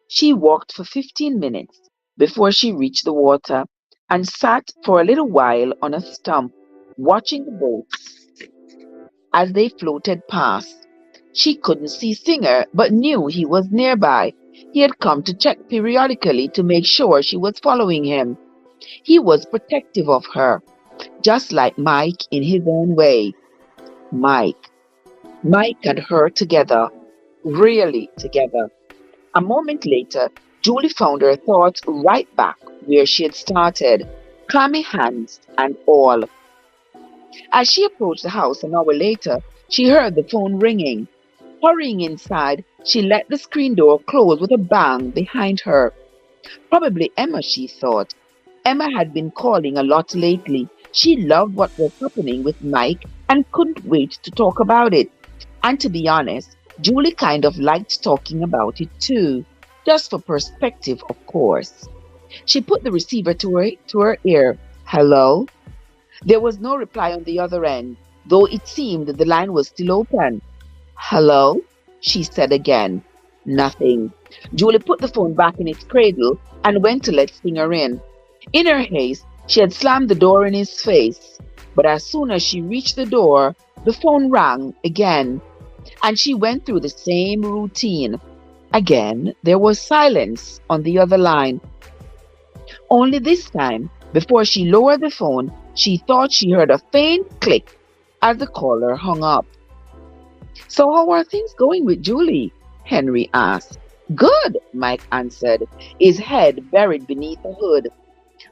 She walked for 15 minutes before she reached the water and sat for a little while on a stump, watching the boats as they floated past. She couldn't see Singer, but knew he was nearby. He had come to check periodically to make sure she was following him. He was protective of her, just like Mike in his own way. Mike. Mike and her together, really together. A moment later, Julie found her thoughts right back where she had started, clammy hands and all. As she approached the house an hour later, she heard the phone ringing. Hurrying inside, she let the screen door close with a bang behind her. Probably Emma, she thought. Emma had been calling a lot lately. She loved what was happening with Mike and couldn't wait to talk about it. And to be honest, Julie kind of liked talking about it too, just for perspective, of course. She put the receiver to her ear. Hello? There was no reply on the other end, though it seemed the line was still open. Hello? She said again. Nothing. Julie put the phone back in its cradle and went to let Singer in. In her haste, she had slammed the door in his face. But as soon as she reached the door, the phone rang again, and she went through the same routine. Again, there was silence on the other line. Only this time, before she lowered the phone, she thought she heard a faint click as the caller hung up. So how are things going with Julie? Henry asked. Good, Mike answered, his head buried beneath the hood.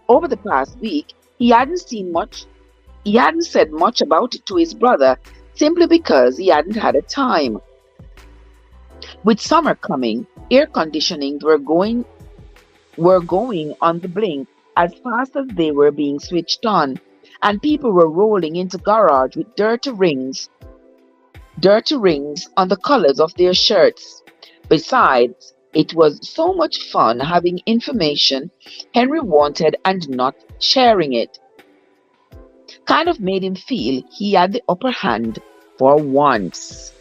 Over the past week, he hadn't said much about it to his brother, simply because he hadn't had a time. With summer coming, air conditionings were going on the blink as fast as they were being switched on, and people were rolling into garage with dirty rings on the collars of their shirts. Besides, it was so much fun having information Henry wanted and not sharing it. Kind of made him feel he had the upper hand for once.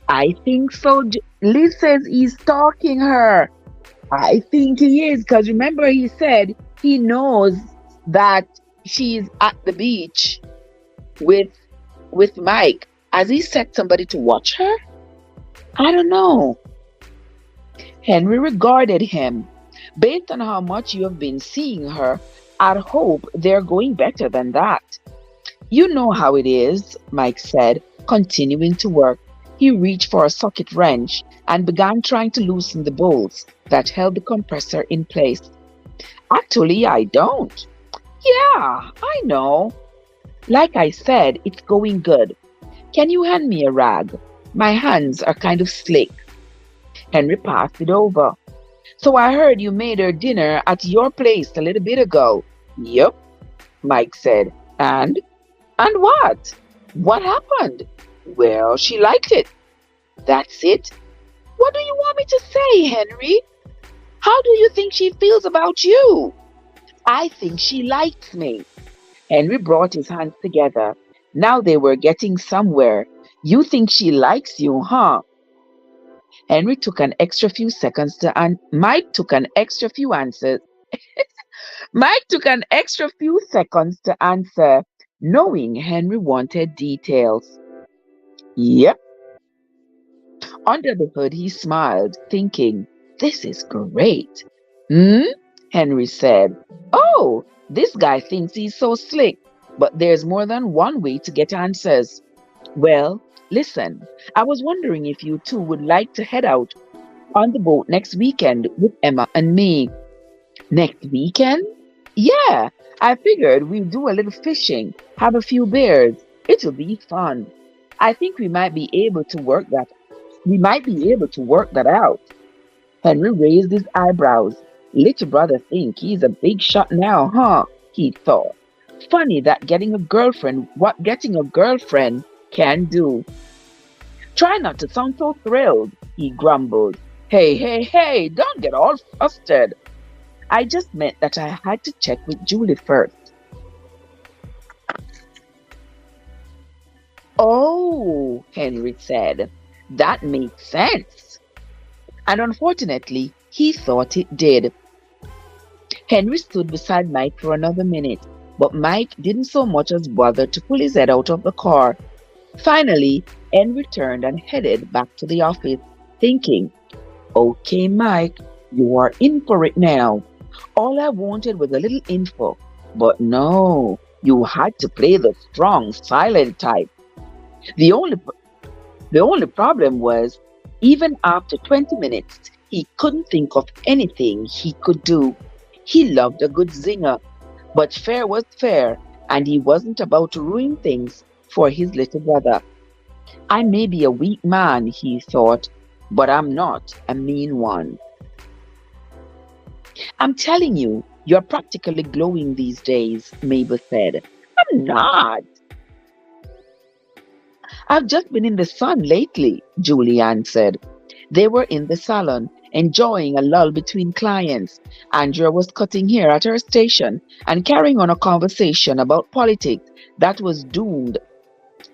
I think so. Liz says he's stalking her. I think he is, because remember he said he knows that she's at the beach with Mike. Has he set somebody to watch her? I don't know. Henry regarded him. Based on how much you have been seeing her, I'd hope they're going better than that. You know how it is, Mike said, continuing to work. He reached for a socket wrench and began trying to loosen the bolts that held the compressor in place. Actually, I don't. Yeah, I know. Like I said, it's going good. Can you hand me a rag? My hands are kind of slick. Henry passed it over. So I heard you made her dinner at your place a little bit ago. Yep, Mike said. And what? What happened? Well, she liked it. That's it. What do you want me to say, Henry? How do you think she feels about you? I think she likes me. Henry brought his hands together. Now they were getting somewhere. You think she likes you, huh? Henry took an extra few seconds to Mike took an extra few answers. Mike took an extra few seconds to answer, knowing Henry wanted details. Yep. Under the hood, he smiled, thinking, this is great. Henry said. Oh, this guy thinks he's so slick, but there's more than one way to get answers. Well, listen, I was wondering if you two would like to head out on the boat next weekend with Emma and me. Next weekend? Yeah, I figured we'd do a little fishing, have a few beers. It'll be fun. I think we might be able to work that out. Henry raised his eyebrows. Little brother think he's a big shot now, huh? He thought. Funny that getting a girlfriend can do. Try not to sound so thrilled, he grumbled. Hey, don't get all flustered. I just meant that I had to check with Julie first. Oh, Henry said. That makes sense. And unfortunately, he thought it did. Henry stood beside Mike for another minute, but Mike didn't so much as bother to pull his head out of the car. Finally, Henry turned and headed back to the office, thinking, okay, Mike, you are in for it now. All I wanted was a little info, but no, you had to play the strong, silent type. The only problem was, even after 20 minutes, he couldn't think of anything he could do. He loved a good zinger, but fair was fair, and he wasn't about to ruin things for his little brother. I may be a weak man, he thought, but I'm not a mean one. I'm telling you, you're practically glowing these days, Mabel said. I'm not. I've just been in the sun lately, Julie answered. They were in the salon. enjoying a lull between clients. Andrea was cutting hair at her station and carrying on a conversation about politics that was doomed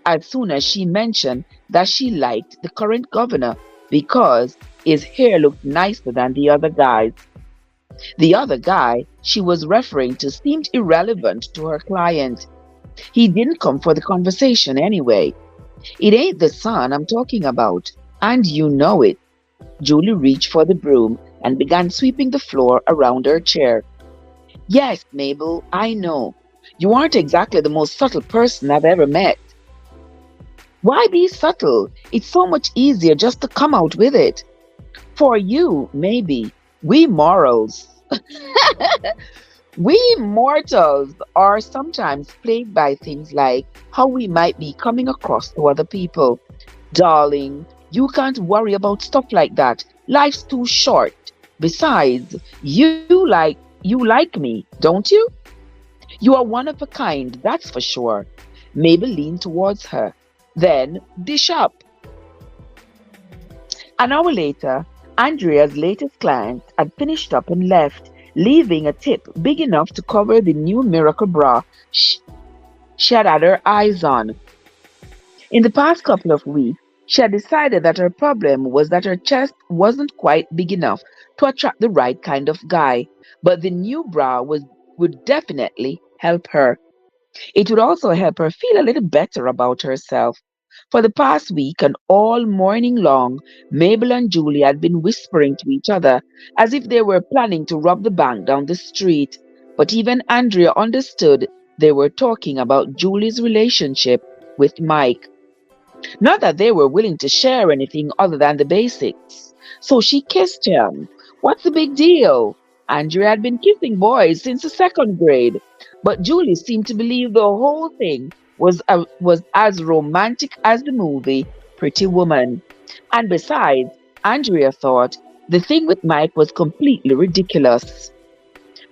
as soon as she mentioned that she liked the current governor because his hair looked nicer than the other guys. The other guy she was referring to seemed irrelevant to her client. He didn't come for the conversation anyway. It ain't the son I'm talking about, and you know it. Julie reached for the broom and began sweeping the floor around her chair. Yes, Mabel, I know. You aren't exactly the most subtle person I've ever met. Why be subtle? It's so much easier just to come out with it. For you, maybe. We mortals. We mortals are sometimes plagued by things like how we might be coming across to other people. Darling, you can't worry about stuff like that. Life's too short. Besides, you like me, don't you? You are one of a kind, that's for sure. Mabel leaned towards her. Then dish up. An hour later, Andrea's latest client had finished up and left, leaving a tip big enough to cover the new miracle bra she had her eyes on. In the past couple of weeks, she had decided that her problem was that her chest wasn't quite big enough to attract the right kind of guy, but the new bra would definitely help her. It would also help her feel a little better about herself. For the past week and all morning long, Mabel and Julie had been whispering to each other as if they were planning to rob the bank down the street. But even Andrea understood they were talking about Julie's relationship with Mike. Not that they were willing to share anything other than the basics. So she kissed him. What's the big deal? Andrea had been kissing boys since the second grade, but Julie seemed to believe the whole thing was as romantic as the movie Pretty Woman. And besides, Andrea thought the thing with Mike was completely ridiculous.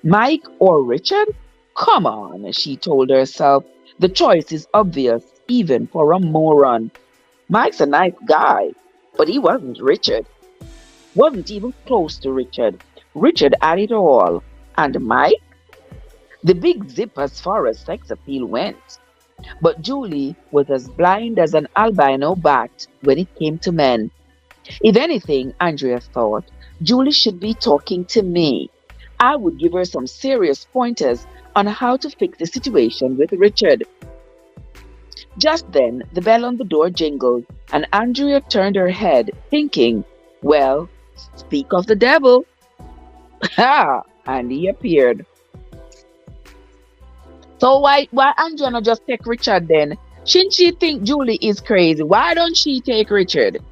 Mike or Richard? Come on, she told herself. The choice is obvious, even for a moron. Mike's a nice guy, but he wasn't Richard. Wasn't even close to Richard. Richard had it all. And Mike? The big zip as far as sex appeal went. But Julie was as blind as an albino bat when it came to men. If anything, Andrea thought, Julie should be talking to me. I would give her some serious pointers on how to fix the situation with Richard. Just then, the bell on the door jingled, and Andrea turned her head, thinking, well, speak of the devil. Ha! And he appeared. So why Andrea not just take Richard then? Shouldn't she think Julie is crazy? Why don't she take Richard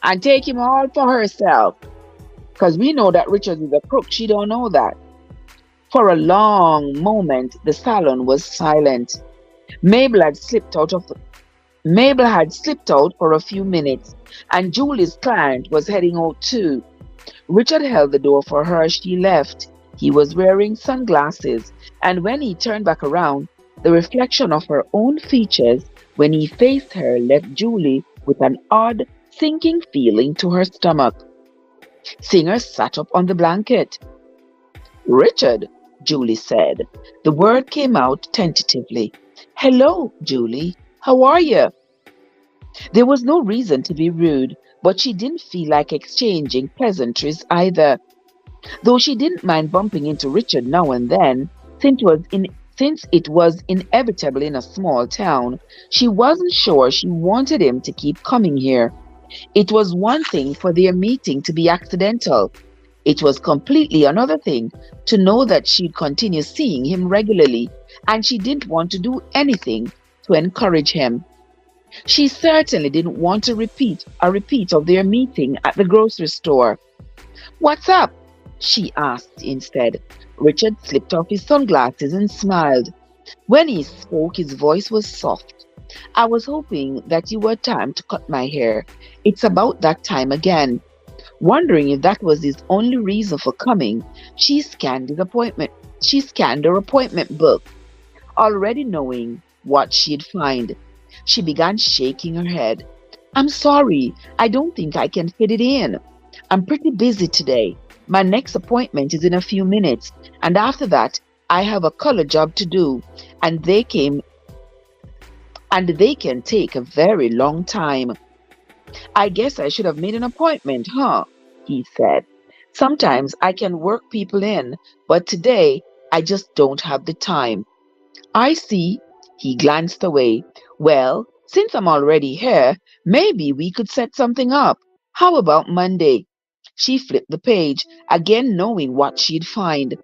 and take him all for herself? Because we know that Richard is a crook. She don't know that. For a long moment, the salon was silent. Mabel had slipped out for a few minutes, and Julie's client was heading out too. Richard held the door for her as she left. He was wearing sunglasses, and when he turned back around, the reflection of her own features when he faced her left Julie with an odd, sinking feeling to her stomach. Singer sat up on the blanket. Richard, Julie said. The word came out tentatively. Hello, Julie. How are you? There was no reason to be rude, but she didn't feel like exchanging pleasantries either. Though she didn't mind bumping into Richard now and then, since it was inevitable in a small town, she wasn't sure she wanted him to keep coming here. It was one thing for their meeting to be accidental. It was completely another thing to know that she'd continue seeing him regularly, and she didn't want to do anything to encourage him. She certainly didn't want a repeat of their meeting at the grocery store. What's up? She asked instead. Richard slipped off his sunglasses and smiled. When he spoke, his voice was soft. I was hoping that you had time to cut my hair. It's about that time again. Wondering if that was his only reason for coming, she scanned her appointment book, already knowing what she'd find. She began shaking her head. I'm sorry, I don't think I can fit it in. I'm pretty busy today. My next appointment is in a few minutes, and after that, I have a color job to do, and they can take a very long time. I guess I should have made an appointment, huh? He said. Sometimes I can work people in, but today I just don't have the time. I see. He glanced away. Well, since I'm already here, maybe we could set something up. How about Monday? She flipped the page, again knowing what she'd find.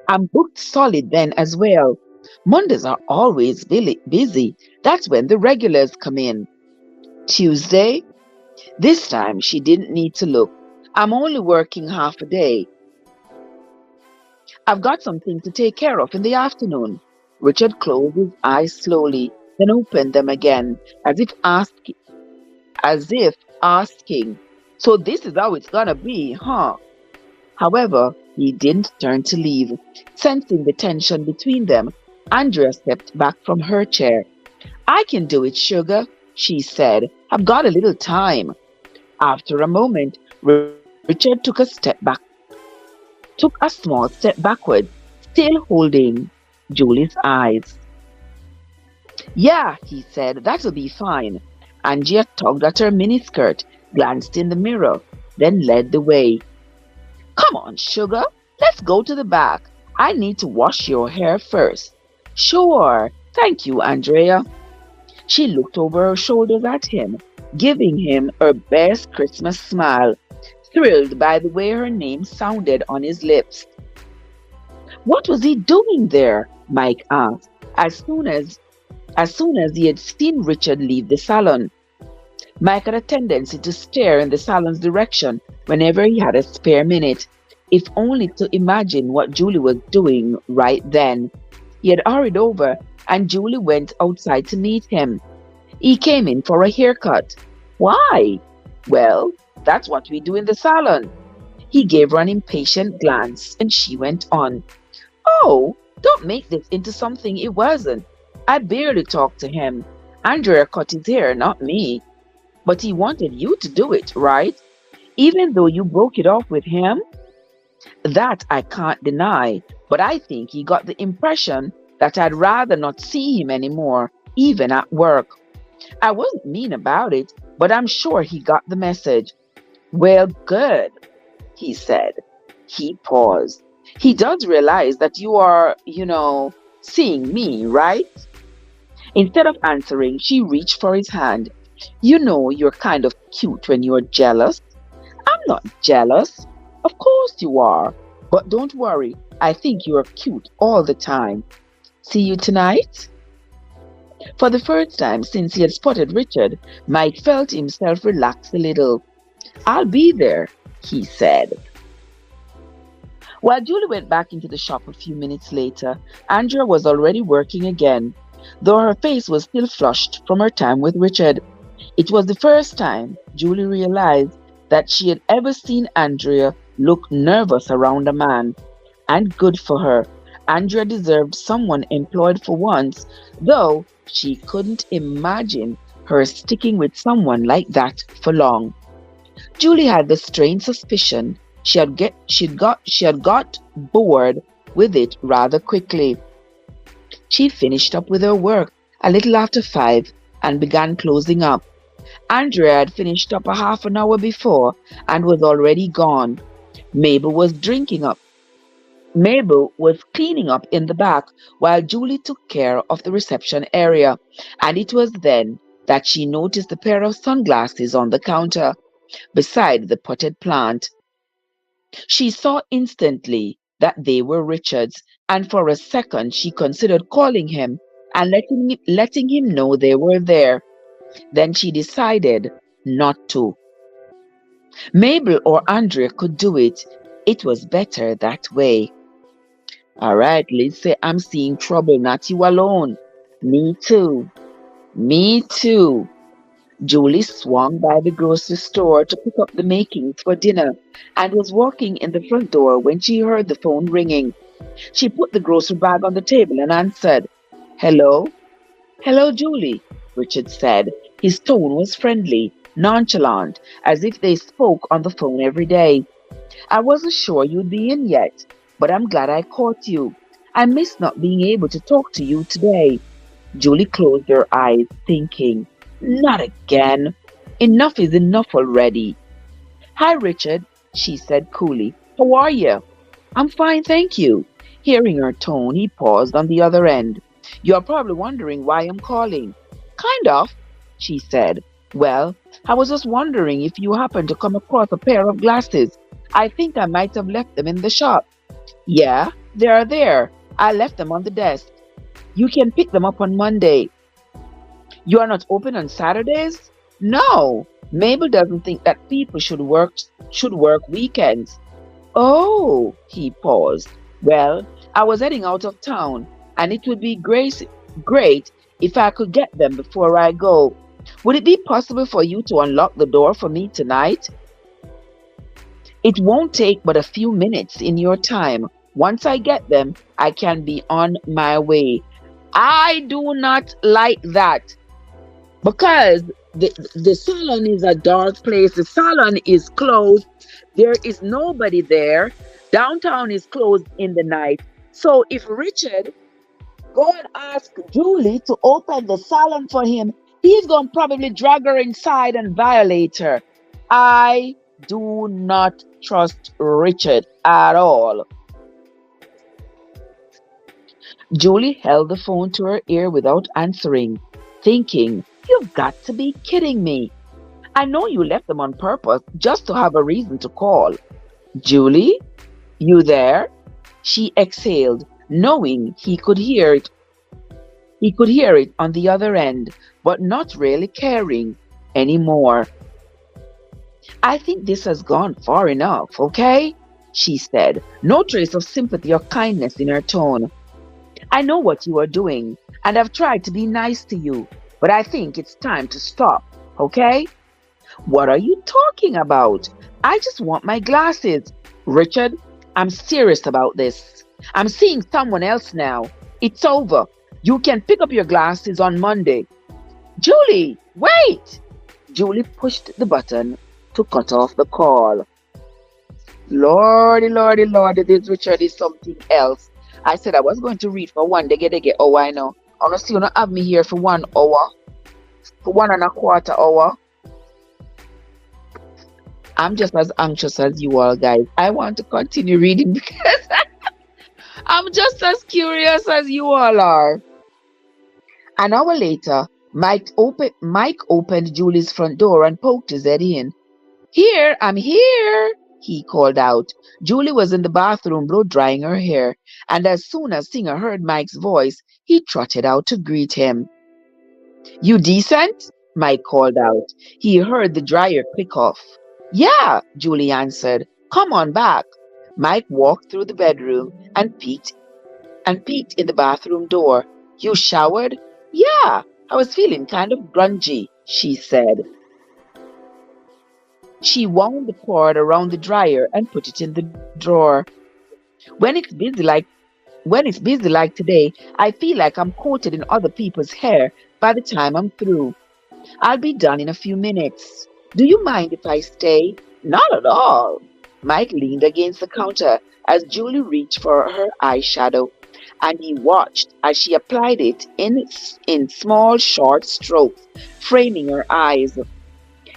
I'm booked solid then as well. Mondays are always busy. That's when the regulars come in. Tuesday? This time she didn't need to look. I'm only working half a day. I've got something to take care of in the afternoon. Richard closed his eyes slowly, then opened them again, as if asking, so this is how it's gonna be, huh? However, he didn't turn to leave. Sensing the tension between them, Andrea stepped back from her chair. I can do it, sugar, she said. I've got a little time. After a moment, Richard took a small step backward, still holding Julie's eyes. Yeah, he said, that'll be fine. Angia tugged at her miniskirt, glanced in the mirror, then led the way. Come on, sugar, let's go to the back. I need to wash your hair first. Sure, thank you, Andrea. She looked over her shoulders at him, giving him her best Christmas smile, thrilled by the way her name sounded on his lips. What was he doing there? Mike asked, as soon as he had seen Richard leave the salon. Mike had a tendency to stare in the salon's direction whenever he had a spare minute, if only to imagine what Julie was doing right then. He had hurried over, and Julie went outside to meet him. He came in for a haircut. Why? Well, that's what we do in the salon. He gave her an impatient glance, and she went on. Oh, don't make this into something it wasn't. I barely talked to him. Andrea cut his hair, not me. But he wanted you to do it, right? Even though you broke it off with him? That I can't deny, but I think he got the impression that I'd rather not see him anymore, even at work. I wasn't mean about it, but I'm sure he got the message. Well, good, he said. He paused. He does realize that you are, seeing me, right? Instead of answering, she reached for his hand. You know you're kind of cute when you're jealous. I'm not jealous. Of course you are. But don't worry, I think you're cute all the time. See you tonight? For the first time since he had spotted Richard, Mike felt himself relax a little. I'll be there, he said. While Julie went back into the shop a few minutes later, Andrea was already working again, though her face was still flushed from her time with Richard. It was the first time Julie realized that she had ever seen Andrea look nervous around a man. And good for her. Andrea deserved someone employed for once, though she couldn't imagine her sticking with someone like that for long. Julie had the strange suspicion she had got bored with it rather quickly. She finished up with her work a little after 5 and began closing up. Andrea had finished up a half an hour before and was already gone. Mabel was cleaning up in the back while Julie took care of the reception area, and it was then that she noticed a pair of sunglasses on the counter beside the potted plant. She saw instantly that they were Richard's, and for a second she considered calling him and letting him know they were there. Then she decided not to. Mabel or Andrea could do it. It was better that way. All right, Lizzie, I'm seeing trouble, not you alone. Me too. Me too. Julie swung by the grocery store to pick up the makings for dinner and was walking in the front door when she heard the phone ringing. She put the grocery bag on the table and answered. Hello? Hello, Julie, Richard said. His tone was friendly, nonchalant, as if they spoke on the phone every day. I wasn't sure you'd be in yet, but I'm glad I caught you. I miss not being able to talk to you today. Julie closed her eyes, thinking, not again. Enough is enough already. Hi, Richard, she said coolly. How are you? I'm fine, thank you. Hearing her tone, he paused on the other end. You're probably wondering why I'm calling. Kind of, she said. Well, I was just wondering if you happened to come across a pair of glasses. I think I might have left them in the shop. Yeah, they are there. I left them on the desk. You can pick them up on Monday. You are not open on Saturdays? No. Mabel doesn't think that people should work weekends. Oh, he paused. Well, I was heading out of town, and it would be great if I could get them before I go. Would it be possible for you to unlock the door for me tonight? It won't take but a few minutes in your time. Once I get them, I can be on my way. I do not like that because the salon is a dark place. The salon is closed. There is nobody there. Downtown is closed in the night. So if Richard go and ask Julie to open the salon for him, he's going to probably drag her inside and violate her. I do not trust Richard at all. Julie held the phone to her ear without answering, thinking, you've got to be kidding me. I know you left them on purpose just to have a reason to call. Julie, you there? She exhaled, knowing he could hear it. He could hear it on the other end, but not really caring anymore. I think this has gone far enough, okay? She said, no trace of sympathy or kindness in her tone. I know what you are doing, and I've tried to be nice to you, but I think it's time to stop, okay? What are you talking about? I just want my glasses. Richard, I'm serious about this. I'm seeing someone else now. It's over. You can pick up your glasses on Monday. Julie, wait! Julie pushed the button to cut off the call. Lordy, lordy, lordy, this Richard is something else. I said I was going to read for one dege. Oh, I know. Honestly, you don't have me here for 1 hour. For 1.25 hours. I'm just as anxious as you all, guys. I want to continue reading because I'm just as curious as you all are. An hour later, Mike opened Julie's front door and poked his head in. Here, I'm here, he called out. Julie was in the bathroom blow-drying her hair, and as soon as Singer heard Mike's voice, he trotted out to greet him. You decent? Mike called out. He heard the dryer click off. Yeah, Julie answered. Come on back. Mike walked through the bedroom and peeked in the bathroom door. You showered? Yeah, I was feeling kind of grungy, she said. She wound the cord around the dryer and put it in the drawer. When it's busy like today, I feel like I'm coated in other people's hair by the time I'm through. I'll be done in a few minutes. Do you mind if I stay? Not at all. Mike leaned against the counter as Julie reached for her eyeshadow, and he watched as she applied it in small, short strokes, framing her eyes.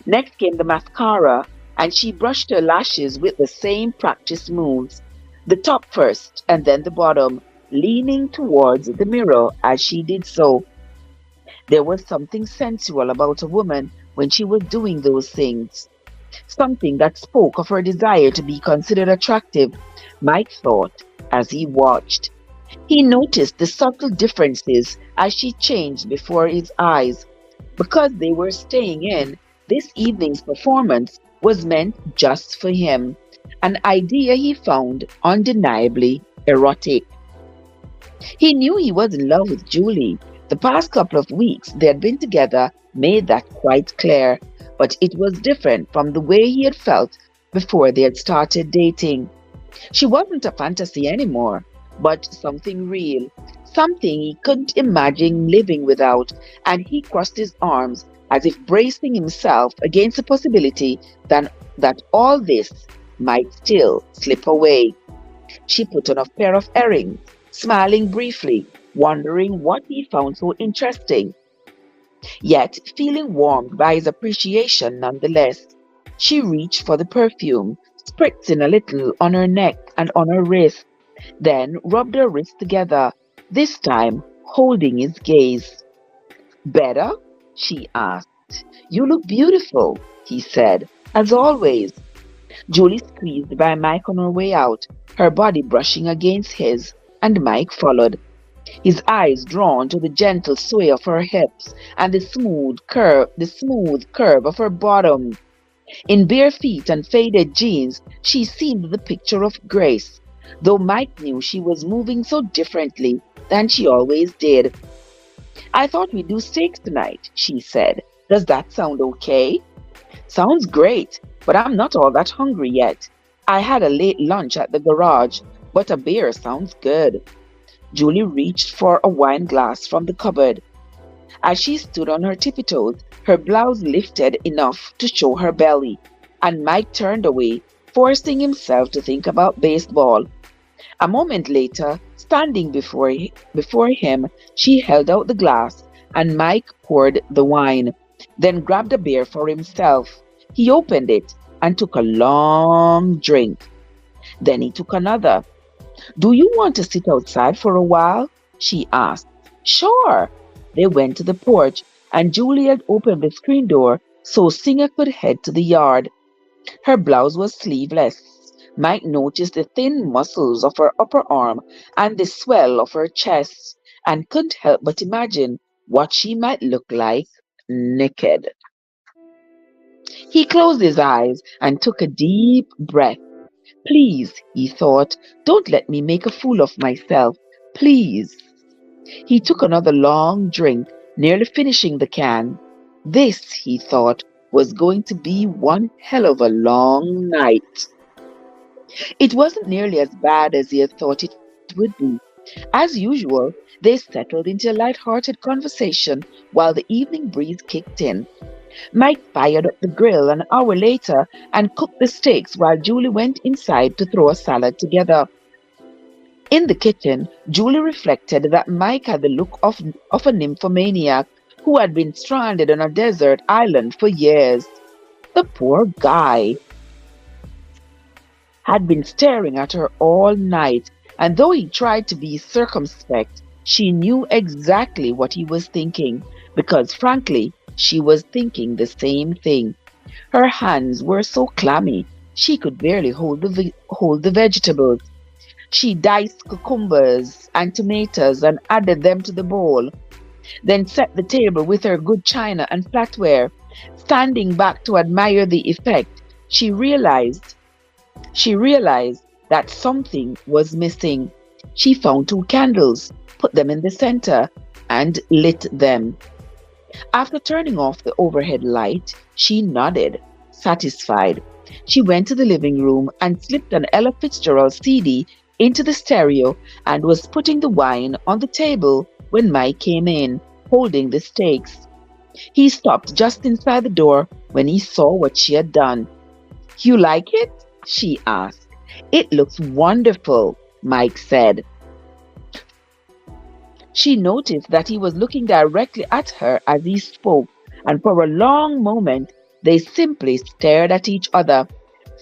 Next came the mascara, and she brushed her lashes with the same practice moves, the top first and then the bottom, leaning towards the mirror as she did so. There was something sensual about a woman when she was doing those things, something that spoke of her desire to be considered attractive, Mike thought as he watched. He noticed the subtle differences as she changed before his eyes. Because they were staying in, this evening's performance was meant just for him, an idea he found undeniably erotic. He knew he was in love with Julie. The past couple of weeks they had been together made that quite clear, but it was different from the way he had felt before they had started dating. She wasn't a fantasy anymore, but something real, something he couldn't imagine living without, and he crossed his arms as if bracing himself against the possibility that all this might still slip away. She put on a pair of earrings, smiling briefly, wondering what he found so interesting, yet feeling warmed by his appreciation nonetheless. She reached for the perfume, spritzing a little on her neck and on her wrist, then rubbed her wrists together, this time holding his gaze. Better? She asked. You look beautiful, he said, as always. Julie squeezed by Mike on her way out, her body brushing against his, and Mike followed, his eyes drawn to the gentle sway of her hips and the smooth curve of her bottom. In bare feet and faded jeans, she seemed the picture of grace, though Mike knew she was moving so differently than she always did. I thought we'd do steaks tonight, she said. Does that sound okay? Sounds great, but I'm not all that hungry yet. I had a late lunch at the garage, but a beer sounds good. Julie reached for a wine glass from the cupboard. As she stood on her tippy toes, her blouse lifted enough to show her belly, and Mike turned away, forcing himself to think about baseball. A moment later, standing before him, she held out the glass, and Mike poured the wine, then grabbed a beer for himself. He opened it and took a long drink. Then he took another. Do you want to sit outside for a while? She asked. Sure. They went to the porch, and Julie had opened the screen door so Singer could head to the yard. Her blouse was sleeveless. Mike noticed the thin muscles of her upper arm and the swell of her chest, and couldn't help but imagine what she might look like naked. He closed his eyes and took a deep breath. Please, he thought, don't let me make a fool of myself. Please. He took another long drink, nearly finishing the can. This, he thought, was going to be one hell of a long night. It wasn't nearly as bad as he had thought it would be. As usual, they settled into a light-hearted conversation while the evening breeze kicked in. Mike fired up the grill an hour later and cooked the steaks while Julie went inside to throw a salad together. In the kitchen, Julie reflected that Mike had the look of a nymphomaniac who had been stranded on a desert island for years. The poor guy had been staring at her all night, and though he tried to be circumspect, she knew exactly what he was thinking, because frankly, she was thinking the same thing. Her hands were so clammy, she could barely hold the vegetables. She diced cucumbers and tomatoes and added them to the bowl, then set the table with her good china and flatware. Standing back to admire the effect, she realized that something was missing. She found 2 candles, put them in the center, and lit them. After turning off the overhead light, she nodded, satisfied. She went to the living room and slipped an Ella Fitzgerald CD into the stereo and was putting the wine on the table when Mike came in, holding the steaks. He stopped just inside the door when he saw what she had done. You like it? She asked. It looks wonderful, Mike said. She noticed that he was looking directly at her as he spoke, and for a long moment they simply stared at each other.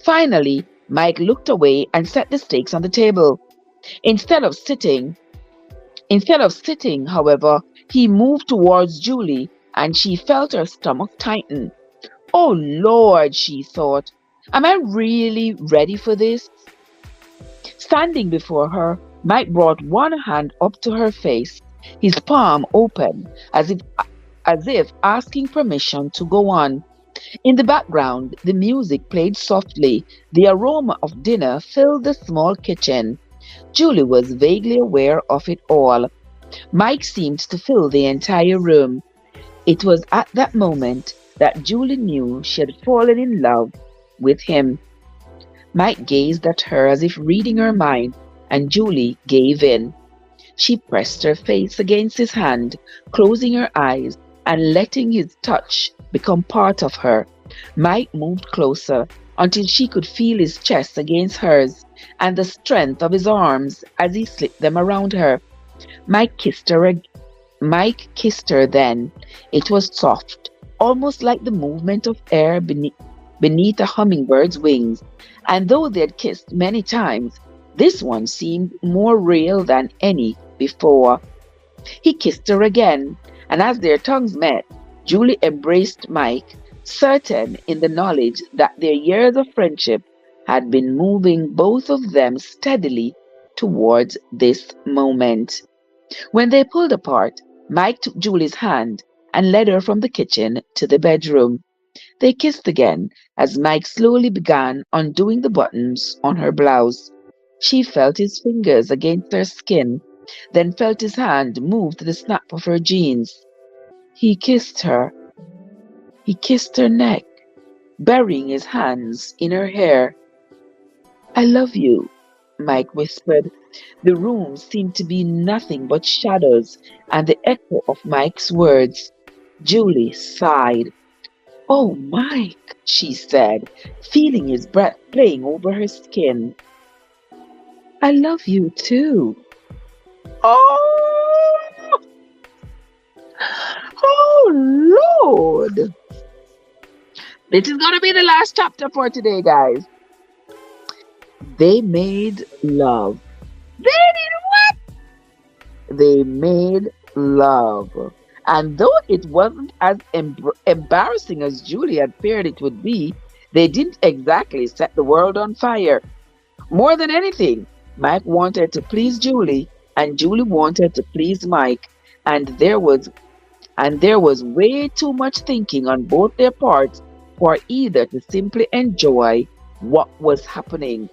Finally, Mike looked away and set the steaks on the table. Instead of sitting, however, he moved towards Julie, and she felt her stomach tighten. Oh Lord, she thought, am I really ready for this? Standing before her, Mike brought one hand up to her face, his palm open, as if asking permission to go on. In the background, the music played softly. The aroma of dinner filled the small kitchen. Julie was vaguely aware of it all. Mike seemed to fill the entire room. It was at that moment that Julie knew she had fallen in love with him. Mike gazed at her as if reading her mind, and Julie gave in. She pressed her face against his hand, closing her eyes, and letting his touch become part of her. Mike moved closer until she could feel his chest against hers and the strength of his arms as he slipped them around her. Mike kissed her Mike kissed her then. It was soft, almost like the movement of air beneath a hummingbird's wings. And though they had kissed many times, this one seemed more real than any before. He kissed her again, and as their tongues met, Julie embraced Mike, certain in the knowledge that their years of friendship had been moving both of them steadily towards this moment. When they pulled apart, Mike took Julie's hand and led her from the kitchen to the bedroom. They kissed again as Mike slowly began undoing the buttons on her blouse. She felt his fingers against her skin, then felt his hand move to the snap of her jeans. He kissed her. He kissed her neck, burying his hands in her hair. "I love you," Mike whispered. The room seemed to be nothing but shadows and the echo of Mike's words. Julie sighed. "Oh, Mike," she said, feeling his breath playing over her skin. "I love you too." Oh, oh Lord. This is going to be the last chapter for today, guys. They made love. They did what? They made love. And though it wasn't as embarrassing as Julie had feared it would be, they didn't exactly set the world on fire. More than anything, Mike wanted to please Julie, and Julie wanted to please Mike, and there was way too much thinking on both their parts for either to simply enjoy what was happening.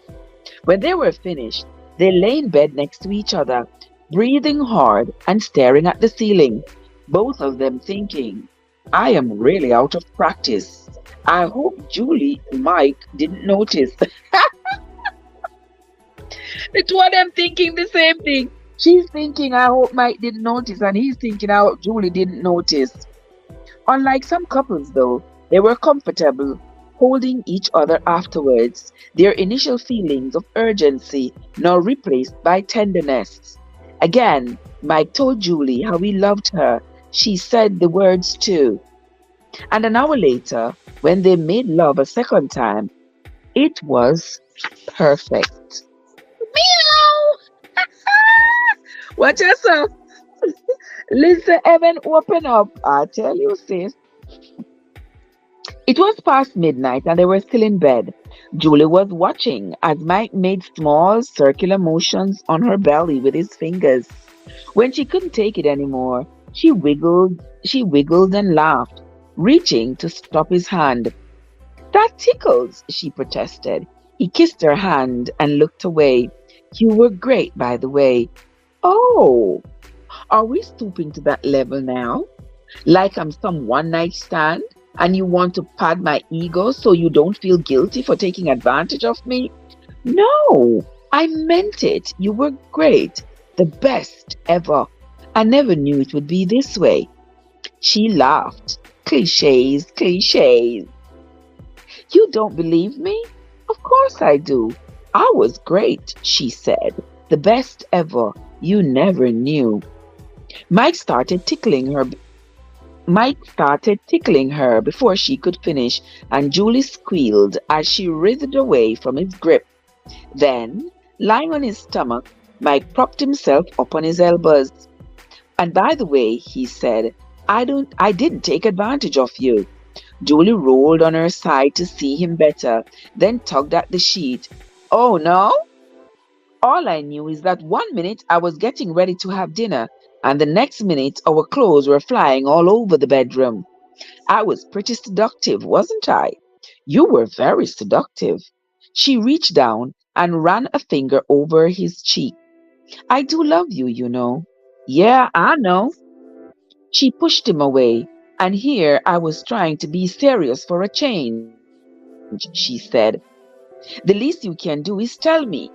When they were finished, they lay in bed next to each other, breathing hard and staring at the ceiling, both of them thinking, "I am really out of practice. I hope Julie and Mike didn't notice." The two of them thinking the same thing. She's thinking, "I hope Mike didn't notice," and he's thinking, "I hope Julie didn't notice." Unlike some couples, though, they were comfortable holding each other afterwards, their initial feelings of urgency now replaced by tenderness. Again, Mike told Julie how he loved her. She said the words too. And an hour later, when they made love a second time, it was perfect. Meow! Watch yourself. Listen, Evan, open up. I tell you, sis. It was past midnight and they were still in bed. Julie was watching as Mike made small circular motions on her belly with his fingers. When she couldn't take it anymore, she wiggled and laughed, reaching to stop his hand. "That tickles," she protested. He kissed her hand and looked away. "You were great, by the way." "Oh, are we stooping to that level now? Like I'm some one night stand and you want to pad my ego so you don't feel guilty for taking advantage of me?" "No, I meant it. You were great. The best ever. I never knew it would be this way." She laughed. Cliches, cliches. "You don't believe me? Of course I do. I was great," she said. "The best ever. You never knew." Mike started tickling her before she could finish, and Julie squealed as she writhed away from his grip. Then, lying on his stomach, Mike propped himself up on his elbows. "And by the way," he said, I didn't take advantage of you." Julie rolled on her side to see him better, then tugged at the sheet. "Oh no? All I knew is that one minute I was getting ready to have dinner, and the next minute our clothes were flying all over the bedroom. I was pretty seductive, wasn't I?" "You were very seductive." She reached down and ran a finger over his cheek. "I do love you, you know." "Yeah, I know." She pushed him away, and here I was trying to be serious for a change, she said. "The least you can do is tell me."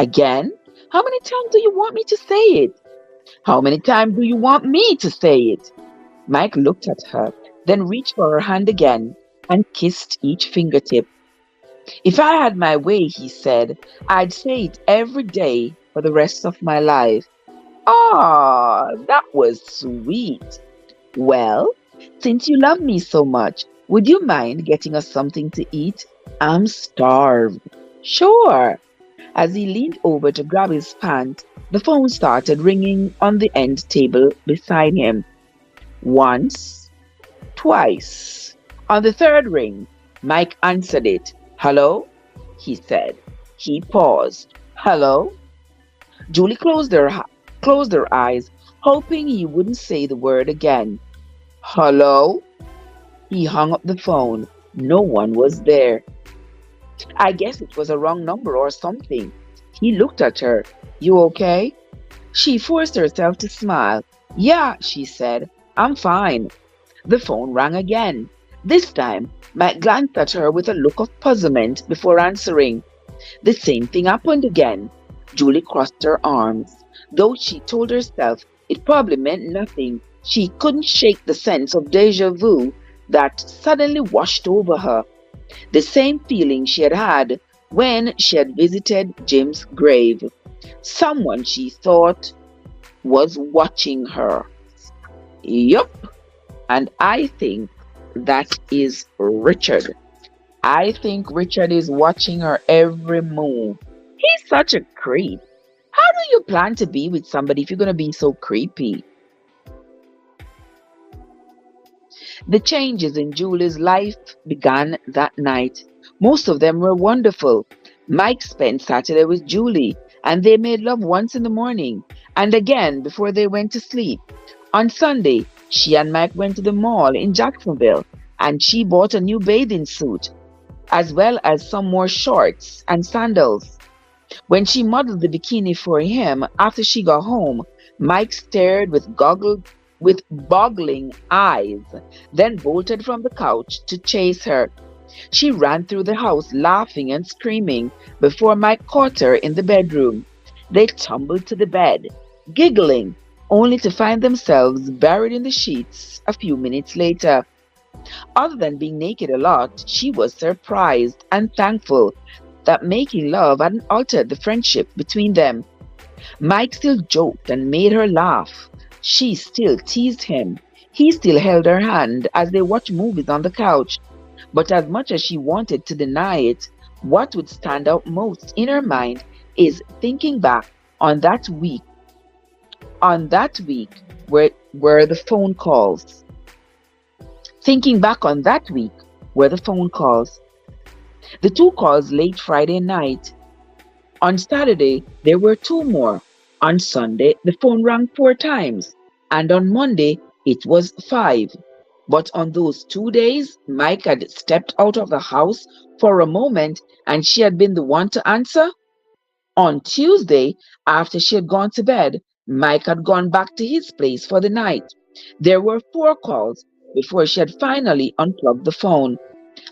"Again? How many times do you want me to say it?" "How many times do you want me to say it?" Mike looked at her, then reached for her hand again and kissed each fingertip. If I had my way, he said, I'd say it every day for the rest of my life. Ah, that was sweet. Well, since you love me so much, would you mind getting us something to eat? I'm starved. Sure. As he leaned over to grab his pant, the phone started ringing on the end table beside him. Once, twice. On the third ring, Mike answered it. Hello? He said. He paused. Hello? Julie closed her eyes, hoping he wouldn't say the word again. Hello? He hung up the phone. No one was there. I guess it was a wrong number or something. He looked at her. You okay? She forced herself to smile. Yeah, she said. I'm fine. The phone rang again. This time, Mike glanced at her with a look of puzzlement before answering. The same thing happened again. Julie crossed her arms. Though she told herself it probably meant nothing, she couldn't shake the sense of deja vu that suddenly washed over her. The same feeling she had had when she had visited Jim's grave. Someone she thought was watching her. Yup. And I think that is Richard. I think Richard is watching her every move. He's such a creep. How do you plan to be with somebody if you're going to be so creepy? The changes in Julie's life began that night. Most of them were wonderful. Mike spent Saturday with Julie, and they made love once in the morning and again before they went to sleep. On Sunday, she and Mike went to the mall in Jacksonville, and she bought a new bathing suit, as well as some more shorts and sandals. When she modeled the bikini for him after she got home, Mike stared with boggling eyes, then bolted from the couch to chase her. She ran through the house laughing and screaming before Mike caught her in the bedroom. They tumbled to the bed, giggling, only to find themselves buried in the sheets a few minutes later. Other than being naked a lot, she was surprised and thankful that making love hadn't altered the friendship between them. Mike still joked and made her laugh. She still teased him. He still held her hand as they watched movies on the couch. But as much as she wanted to deny it, what would stand out most in her mind is thinking back on that week. Where the phone calls. Thinking back on that week were the phone calls. The two calls late Friday night. On Saturday, there were two more. On Sunday, the phone rang 4 times. And on Monday, it was 5. But on those 2 days, Mike had stepped out of the house for a moment and she had been the one to answer. On Tuesday, after she had gone to bed, Mike had gone back to his place for the night. There were 4 calls before she had finally unplugged the phone.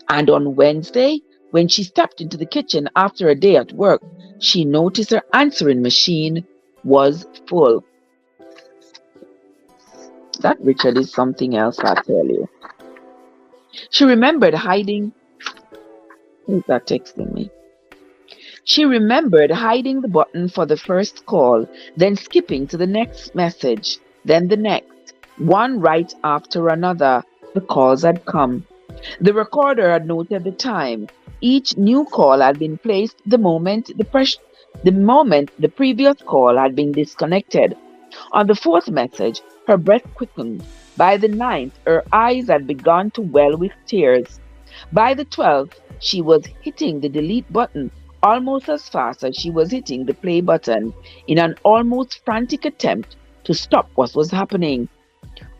And on Wednesday, when she stepped into the kitchen after a day at work, she noticed her answering machine was full. That Richard is something else, I tell you. She remembered hiding. Who's that texting me? She remembered hiding the button for the first call, then skipping to the next message, then the next, one right after another. The calls had come. The recorder had noted the time. Each new call had been placed the moment the previous call had been disconnected. On the 4th message, her breath quickened. By the 9th, her eyes had begun to well with tears. By the 12th, she was hitting the delete button almost as fast as she was hitting the play button in an almost frantic attempt to stop what was happening.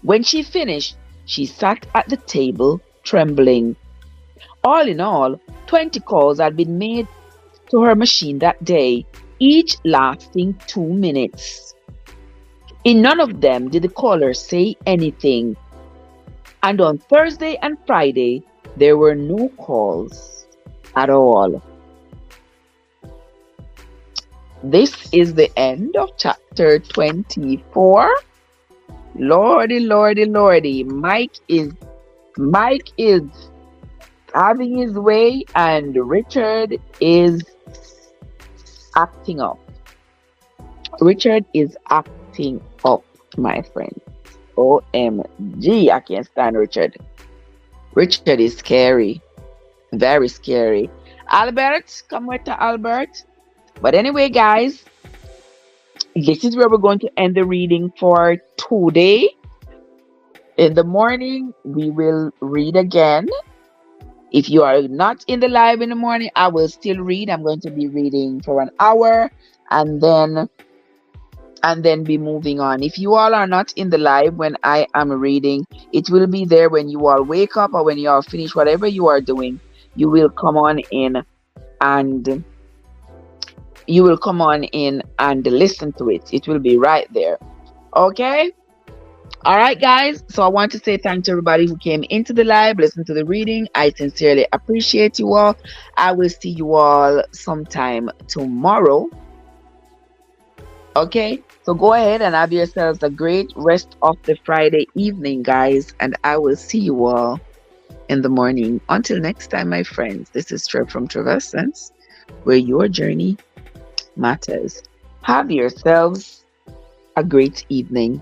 When she finished, she sat at the table trembling. All in all, 20 calls had been made to her machine that day, each lasting 2 minutes. In none of them did the caller say anything. And on Thursday and Friday, there were no calls at all. This is the end of chapter 24. Lordy, lordy, lordy. Mike is having his way, and Richard is acting up. Richard is acting up, my friend. OMG, I can't stand Richard. Richard is scary. Very scary. Albert, come with to Albert. But anyway, guys, this is where we're going to end the reading for today. In the morning, we will read again. If you are not in the live in the morning, I will still read. I'm going to be reading for an hour and then be moving on. If you all are not in the live when I am reading, it will be there when you all wake up or when you all finish whatever you are doing. You will come on in and listen to it. It will be right there. Okay? All right, guys. So I want to say thank to everybody who came into the live, listen to the reading. I sincerely appreciate you all. I will see you all sometime tomorrow. Okay, so go ahead and have yourselves a great rest of the Friday evening, guys, and I will see you all in the morning. Until next time, my friends, this is Trev from Traversance, where your journey matters. Have yourselves a great evening.